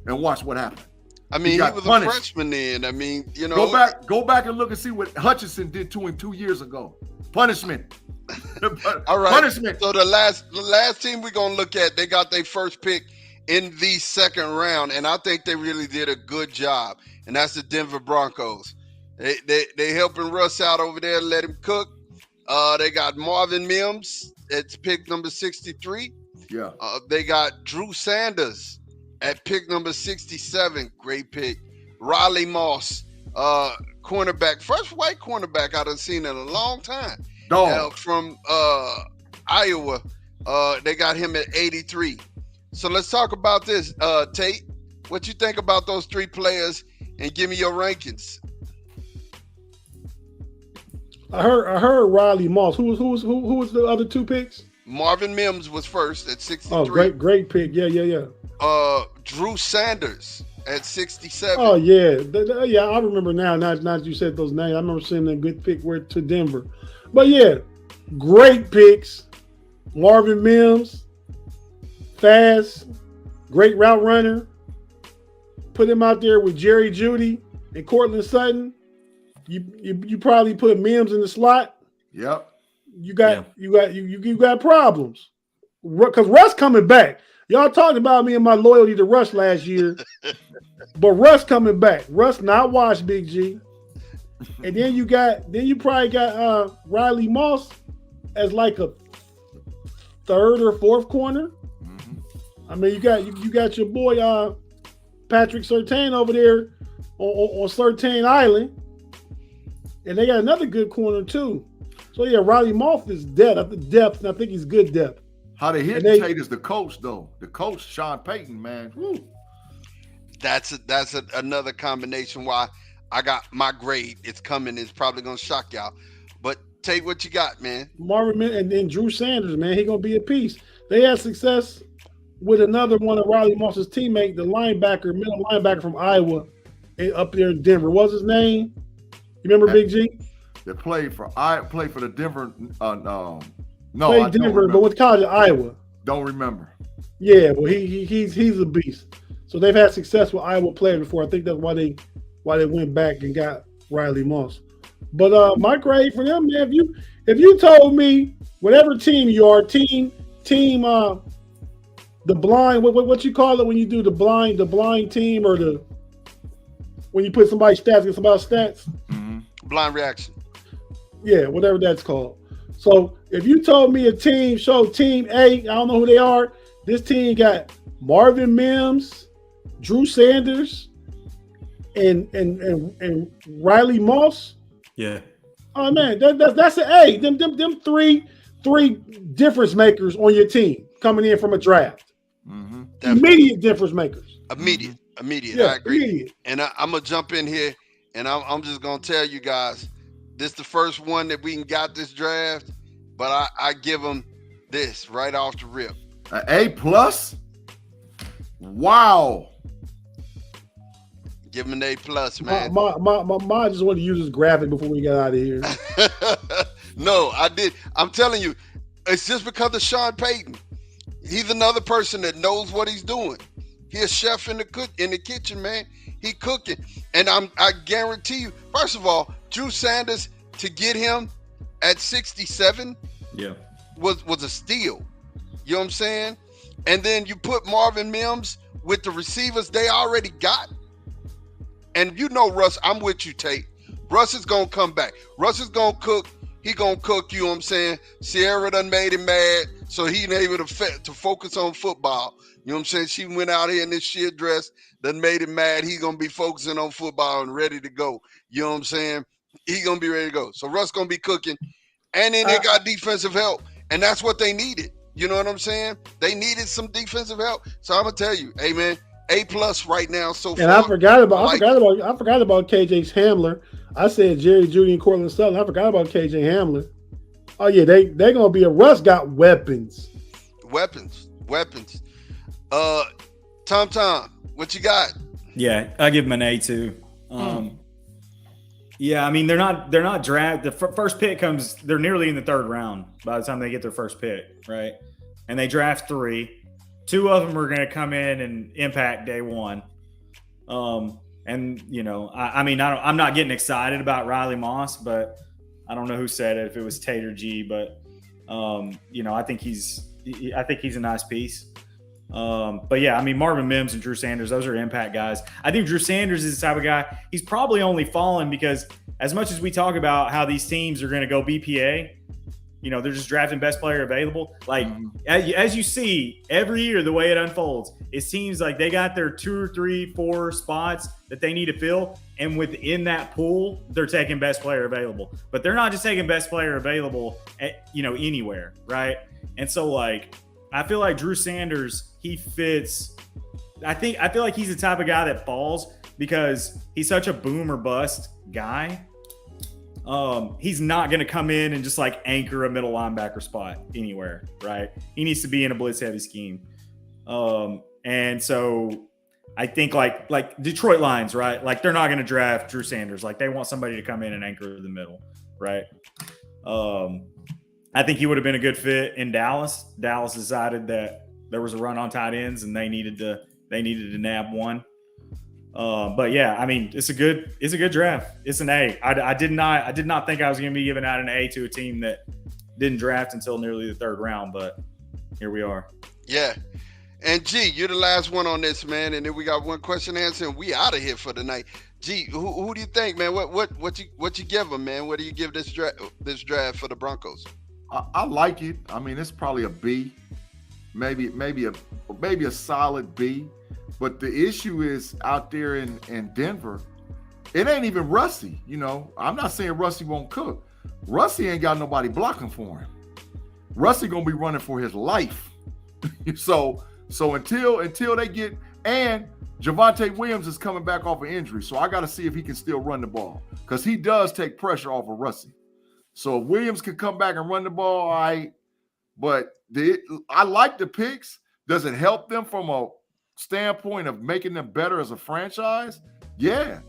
and watch what happened. I mean, he was punished. A freshman then. I mean, Go back and look and see what Hutchinson did to him 2 years ago. Punishment. All right. Punishment. So the last team we're gonna look at, they got their first pick in the second round, and I think they really did a good job. And that's the Denver Broncos. They helping Russ out over there, let him cook. They got Marvin Mims. It's pick number 63. Yeah. They got Drew Sanders at pick number 67. Great pick. Riley Moss, cornerback, first white cornerback I've seen in a long time. From Iowa. They got him at 83. So let's talk about this, Tate. What you think about those three players, and give me your rankings. I heard Riley Moss. Who was the other two picks? Marvin Mims was first at 63. Oh, great pick. Yeah. Drew Sanders at 67. Oh yeah, I remember now. Now that you said those names, I remember seeing a good pick to Denver. But yeah, great picks. Marvin Mims, fast, great route runner. Put him out there with Jerry Jeudy and Cortland Sutton. You probably put Mims in the slot. Yep. You got problems because Russ coming back. Y'all talked about me and my loyalty to Russ last year, but Russ coming back. Russ not washed, Big G. And then you probably got Riley Moss as like a third or fourth corner. Mm-hmm. I mean, you got your boy Patrick Surtain over there on Surtain Island, and they got another good corner too. So yeah, Riley Moss is depth, and I think he's good depth. How they hit Tate is the coach, though. The coach, Sean Payton, man. Woo. That's another combination why I got my grade. It's coming. It's probably gonna shock y'all. But Tate, what you got, man? Marvin and then Drew Sanders, man, he gonna be a piece. They had success with another one of Riley Moss's teammate, the middle linebacker from Iowa, up there in Denver. What's his name? You remember Big G? They played for the Denver. No, played Denver, but went to college at Iowa. Don't remember. Yeah, well, he's a beast. So they've had success with Iowa players before. I think that's why they went back and got Riley Moss. But my grade for them, man, if you told me whatever team you are, team the blind, what you call it when you do the blind team, or when you put somebody's stats against somebody's stats? Mm-hmm. Blind reaction. Yeah, whatever that's called. So if you told me a team, team A, I don't know who they are. This team got Marvin Mims, Drew Sanders, and Riley Moss. Yeah. Oh man, that's an A. Them three difference makers on your team coming in from a draft. Mm-hmm. Immediate difference makers. Immediate. Yeah, I agree. Immediate. And I'm gonna jump in here, and I'm just gonna tell you guys, this is the first one that we can got this draft, but I give them this right off the rip. An A+? Wow. Give him an A+, man. My just wanted to use this graphic before we got out of here. No, I did. I'm telling you, it's just because of Sean Payton. He's another person that knows what he's doing. He's a chef in the kitchen, man. He cooking. And I guarantee you, first of all, Drew Sanders, to get him at 67 was a steal. You know what I'm saying? And then you put Marvin Mims with the receivers they already got. And you know, Russ, I'm with you, Tate. Russ is going to come back. Russ is going to cook. he gonna cook. You know what I'm saying? Sierra done made him mad, so he ain't able to focus on football. You know what I'm saying? She went out here in this shit dress, done made him mad. He gonna be focusing on football and ready to go. You know what I'm saying? He gonna be ready to go. So Russ gonna be cooking, and then they got defensive help, and that's what they needed. You know what I'm saying? They needed some defensive help. So I'm gonna tell you, hey man, A+ right now so far. And I forgot about KJ's Hamler. I said Jerry Jeudy and Cortland Sutton. I forgot about KJ Hamler. Oh yeah, they're gonna be a Russ got weapons. Weapons. Tom, what you got? Yeah, I give him an A too. Yeah, I mean they're not dragged. The first pick comes. They're nearly in the third round by the time they get their first pick, right? And they draft 3. 2 of them are going to come in and impact day 1. And you know, I'm not getting excited about Riley Moss, but I don't know who said it, if it was Tater G, but you know, I think he's a nice piece. But yeah, I mean, Marvin Mims and Drew Sanders, those are impact guys. I think Drew Sanders is the type of guy, he's probably only fallen because as much as we talk about how these teams are going to go BPA, you know, they're just drafting best player available. Like, as you see every year, the way it unfolds, it seems like they got their 2, 3, 4 spots that they need to fill. And within that pool, they're taking best player available. But they're not just taking best player available at, you know, anywhere, right? And so, like, I feel like Drew Sanders, he fits. I feel like he's the type of guy that falls because he's such a boom or bust guy. He's not going to come in and just like anchor a middle linebacker spot anywhere, right? He needs to be in a blitz heavy scheme. And so I think like Detroit Lions, right? Like they're not going to draft Drew Sanders. Like they want somebody to come in and anchor the middle, right? I think he would have been a good fit in Dallas. Dallas decided that there was a run on tight ends and they needed to nab one. But yeah, I mean, it's a good draft. It's an A. I did not think I was going to be giving out an A to a team that didn't draft until nearly the third round, but here we are. Yeah. And G, you're the last one on this, man. And then we got one question answer and we out of here for the night. G, who do you think, man? What you give them, man? What do you give this draft for the Broncos? I like it. I mean, it's probably a B, maybe a solid B. But the issue is out there in Denver, it ain't even Rusty. You know, I'm not saying Rusty won't cook. Rusty ain't got nobody blocking for him. Rusty gonna be running for his life. So until they get, and Javonte Williams is coming back off an injury, so I got to see if he can still run the ball because he does take pressure off of Rusty. So if Williams can come back and run the ball, all right. But I like the picks. Does it help them from a standpoint of making them better as a franchise? Yeah.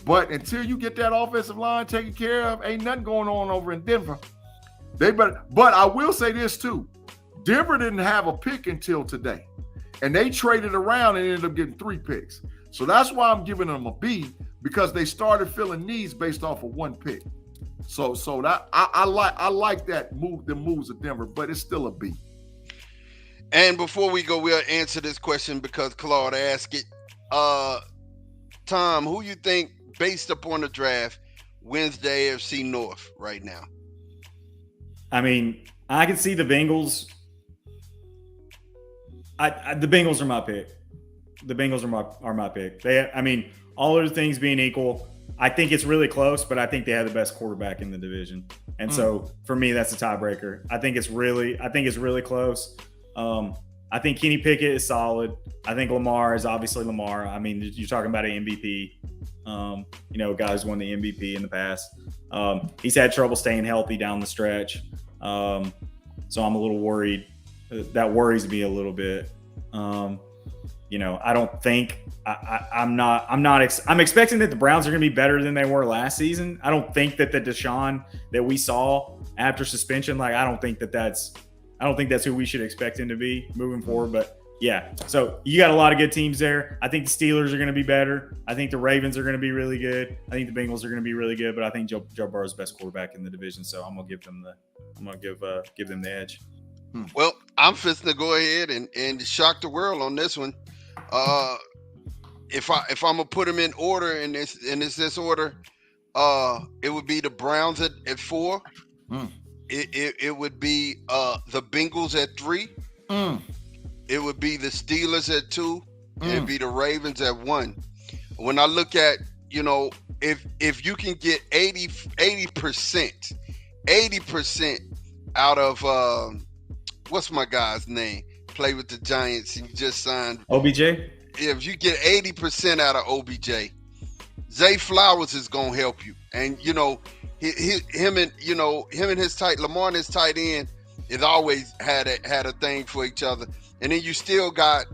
But until you get that offensive line taken care of, ain't nothing going on over in Denver. But I will say this too. Denver didn't have a pick until today. And they traded around and ended up getting 3 picks. So that's why I'm giving them a B, because they started filling needs based off of 1 pick. So that I like that move, the moves of Denver, but it's still a B. And before we go, we'll answer this question because Claude asked it. Tom, who you think, based upon the draft, wins the AFC North right now? I mean, I can see the Bengals. The Bengals are my pick. The Bengals are my pick. I mean, all other things being equal, I think it's really close, but I think they have the best quarterback in the division. And so for me, that's a tiebreaker. I think it's really close. I think Kenny Pickett is solid. I think Lamar is obviously Lamar. I mean, you're talking about an MVP. You know, guys won the MVP in the past. He's had trouble staying healthy down the stretch. So I'm a little worried. That worries me a little bit. You know, I don't think I'm expecting that the Browns are going to be better than they were last season. I don't think that the Deshaun that we saw after suspension, like, I don't think that's who we should expect him to be moving forward. But yeah, so you got a lot of good teams there. I think the Steelers are going to be better. I think the Ravens are going to be really good. I think the Bengals are going to be really good. But I think Joe Burrow's the best quarterback in the division, so I'm gonna give them the edge. Well, I'm fixing to go ahead and shock the world on this one. If I'm gonna put them in order in this order, it would be the Browns at 4, It would be the Bengals at 3. It would be the Steelers at 2. It'd be the Ravens at 1. When I look at, if you can get 80% out of what's my guy's name? Play with the Giants. He just signed OBJ. If you get 80% out of OBJ, Zay Flowers is gonna help you. And him and his Lamar and his tight end has always had a thing for each other. And then you still got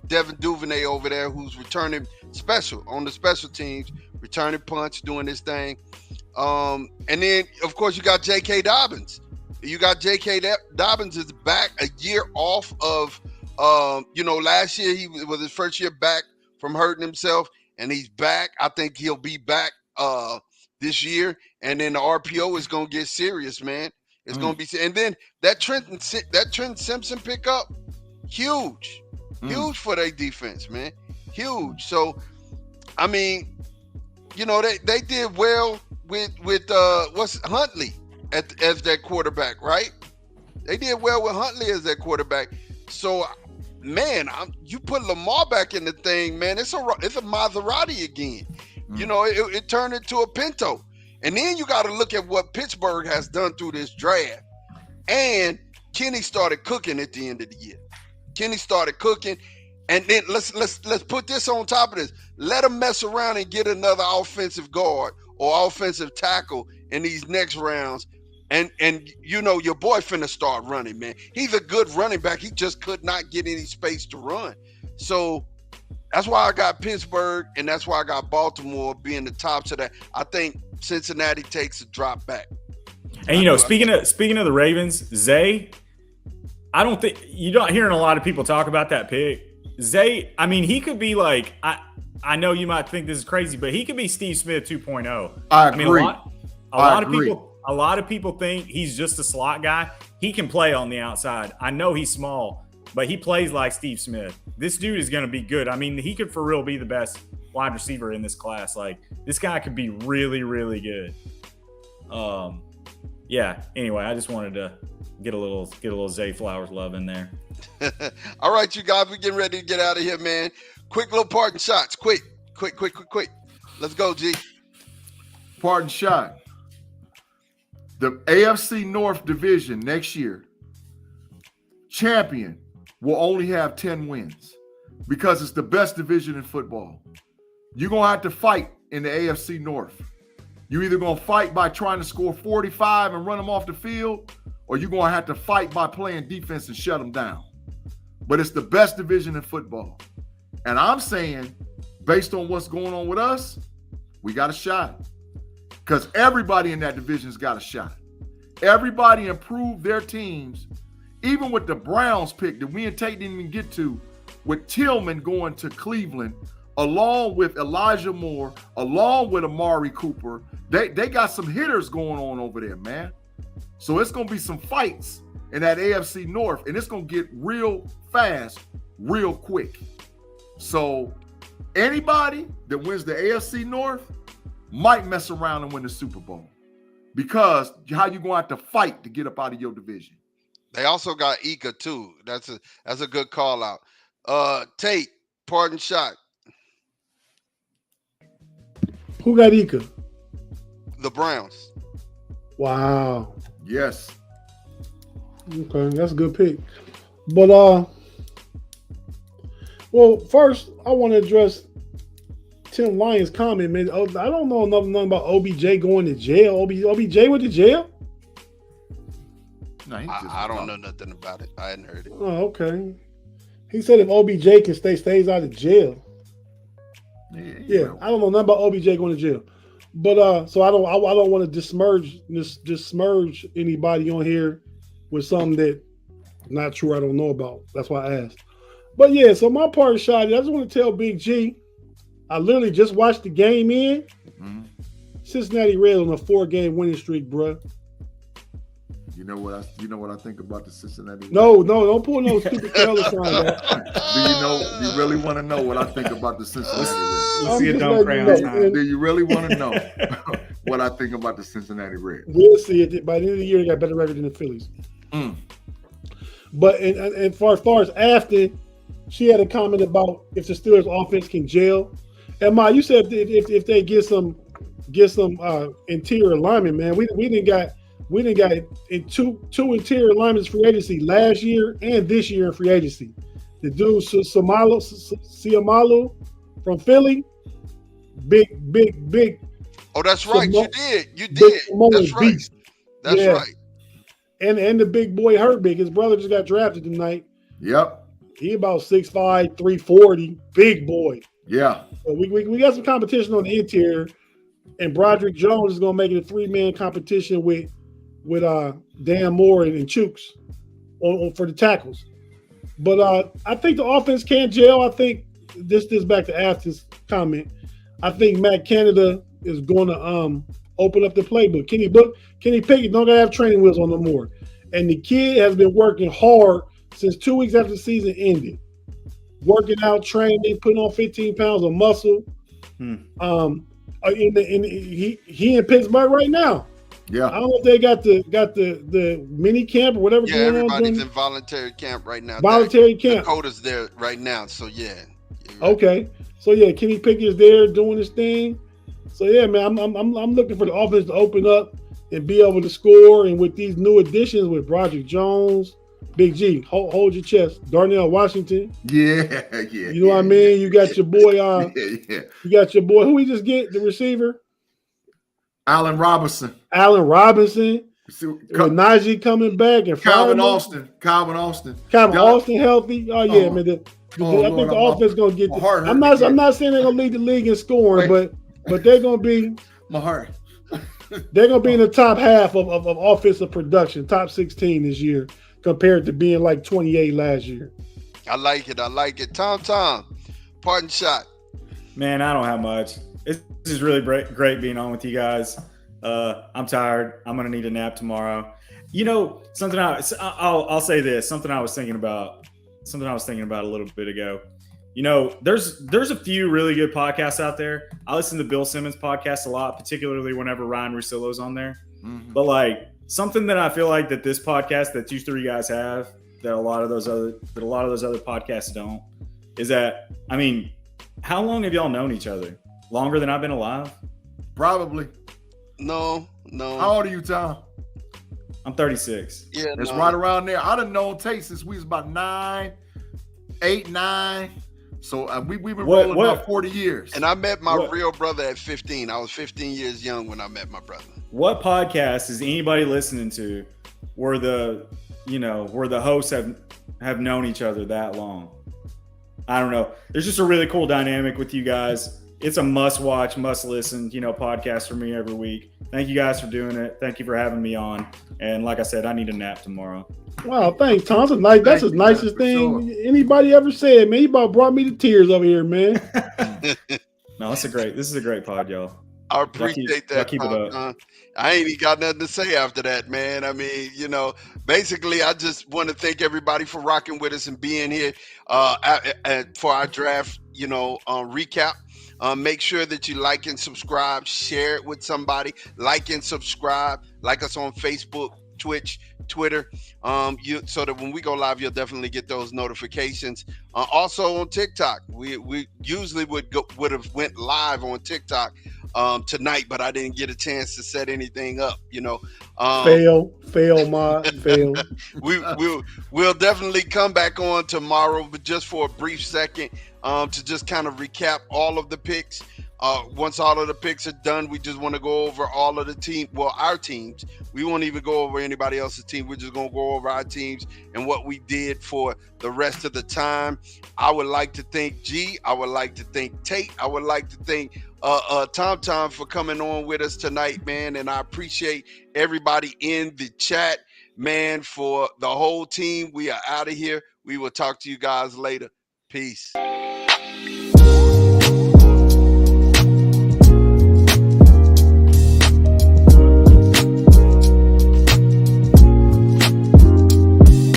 Devin Duvernay over there, who's returning special on the special teams, returning punch, doing this thing. And then of course you got J.K. Dobbins. J.K. Dobbins is back a year off of, last year he was his first year back from hurting himself, and he's back. I think he'll be back this year, and then the RPO is gonna get serious, man. It's gonna be, and then that Trenton Simpson pickup, huge for their defense, man, huge. So, I mean, they did well with Huntley as their quarterback, right? They did well with Huntley as their quarterback. So, man, you put Lamar back in the thing, man. It's a Maserati again. It turned into a Pinto. And then you got to look at what Pittsburgh has done through this draft. And Kenny started cooking at the end of the year. Kenny started cooking, and then let's put this on top of this. Let him mess around and get another offensive guard or offensive tackle in these next rounds. And your boy finna start running, man. He's a good running back. He just could not get any space to run. So that's why I got Pittsburgh, and that's why I got Baltimore being the tops of that. I think Cincinnati takes a drop back. And speaking of the Ravens, Zay, I don't think you're not hearing a lot of people talk about that pick. Zay, I mean, he could be like, I know you might think this is crazy, but he could be Steve Smith 2.0. I agree. A lot of people think he's just a slot guy. He can play on the outside. I know he's small, but he plays like Steve Smith. This dude is going to be good. I mean, he could for real be the best wide receiver in this class. Like, this guy could be really, really good. Yeah. Anyway, I just wanted to get a little Zay Flowers love in there. All right, you guys, we're getting ready to get out of here, man. Quick little parting shots. Quick. Let's go, G. Parting shot. The AFC North division next year, champion will only have 10 wins because it's the best division in football. You're going to have to fight in the AFC North. You're either going to fight by trying to score 45 and run them off the field, or you're going to have to fight by playing defense and shut them down. But it's the best division in football. And I'm saying, based on what's going on with us, we got a shot. Because everybody in that division's got a shot. Everybody improved their teams, even with the Browns pick that we and Tate didn't even get to, with Tillman going to Cleveland, along with Elijah Moore, along with Amari Cooper. They got some hitters going on over there, man. So it's going to be some fights in that AFC North, and it's going to get real fast, real quick. So anybody that wins the AFC North might mess around and win the Super Bowl, because how you going to have to fight to get up out of your division. They also got Ika too. That's a good call out. Tate, parting shot. Who got Ika? The Browns. Wow. Yes. Okay, that's a good pick. But well, first I want to address Tim Lyons' comment, man. I don't know nothing about OBJ going to jail. OBJ went to jail? No, I don't know nothing about it. I hadn't heard it. Oh, okay. He said if OBJ can stays out of jail. Yeah, I don't know nothing about OBJ going to jail. But so I don't want to dismerge anybody on here with something that not true I don't know about. That's why I asked. But yeah, so my part shot, I just want to tell Big G, I literally just watched the game in. Mm-hmm. Cincinnati Reds on a 4-game winning streak, bruh. You know what I think about the Cincinnati Reds? No, don't pull no stupid color sign back. Do you really want to know what I think about the Cincinnati Reds? Let's see a dumb crown sign. Do you really want to know? what I think about the Cincinnati Reds. We'll see it. By the end of the year, they got a better record than the Phillies. But and far as Afton, she had a comment about if the Steelers offense can gel. And Ma, you said if they get some interior alignment, man, we didn't got two interior alignments free agency last year and this year in free agency. The dude Siamalu from Philly, big. Oh, that's right. You did. That's right. Beast. That's right. And the big boy Herbig, his brother just got drafted tonight. Yep. He about 6'5", 340, big boy. Yeah. So we got some competition on the interior, and Broderick Jones is gonna make it a 3-man competition with Dan Moore and Chooks for the tackles. But I think the offense can gel. I think this back to Afton's comment. I think Matt Canada is going to open up the playbook. Kenny Pickett don't gotta have training wheels on no more. And the kid has been working hard since 2 weeks after the season ended. Working out, training, putting on 15 pounds of muscle. He in Pittsburgh right now. Yeah. I don't know if they got the mini camp or whatever. Yeah, everybody's in voluntary camp right now. Voluntary camp. Dakota's there right now, so yeah. Right. Okay, so yeah, Kenny Pickett's there doing his thing. So yeah, man, I'm looking for the offense to open up and be able to score. And with these new additions with Broderick Jones, Big G, hold your chest. Darnell Washington. Yeah. You know what I mean? You got your boy. You got your boy. Who we just get? The receiver. Allen Robinson. With Najee coming back and Calvin Austin healthy. Oh yeah, man. I think the offense gonna get. I'm not saying they're gonna lead the league in scoring, but they're gonna be. My heart. They're gonna be in the top half of offensive production, top 16 this year, compared to being like 28 last year. I like it. Tom, parting shot. Man, I don't have much. This is really great being on with you guys. I'm tired. I'm gonna need a nap tomorrow. You know, something I'll say this. Something I was thinking about a little bit ago. You know, there's a few really good podcasts out there. I listen to Bill Simmons' podcast a lot, particularly whenever Ryan Russillo's on there. Mm-hmm. But like something that I feel like that this podcast that you three guys have that a lot of those other podcasts don't is that, I mean, how long have y'all known each other? Longer than I've been alive? Probably. No. How old are you, Tom? I'm 36. Yeah, it's right around there. I'd have known Tate since we was about 8, 9. So we've been rolling about 40 years. And I met my real brother at 15. I was 15 years young when I met my brother. What podcast is anybody listening to where the hosts have known each other that long? I don't know. There's just a really cool dynamic with you guys. It's a must-watch, must-listen, podcast for me every week. Thank you guys for doing it. Thank you for having me on. And like I said, I need a nap tomorrow. Wow, thanks, Tom. That's the nicest thing anybody ever said, man. You about brought me to tears over here, man. No, this is a great pod, y'all. I appreciate that. Keep it up. I ain't even got nothing to say after that, man. I mean, basically, I just want to thank everybody for rocking with us and being here for our draft, recap. Make sure that you like and subscribe, share it with somebody, like and subscribe, like us on Facebook, Twitch, Twitter, so that when we go live, you'll definitely get those notifications. Also on TikTok, we usually would have went live on TikTok tonight, but I didn't get a chance to set anything up. Fail. We'll definitely come back on tomorrow, but just for a brief second, to just kind of recap all of the picks. Once all of the picks are done, we just want to go over all of our teams. We won't even go over anybody else's team. We're just going to go over our teams and what we did for the rest of the time. I would like to thank G. I would like to thank Tate. I would like to thank Tom for coming on with us tonight, man. And I appreciate everybody in the chat, man. For the whole team, we are out of here. We will talk to you guys later. Peace.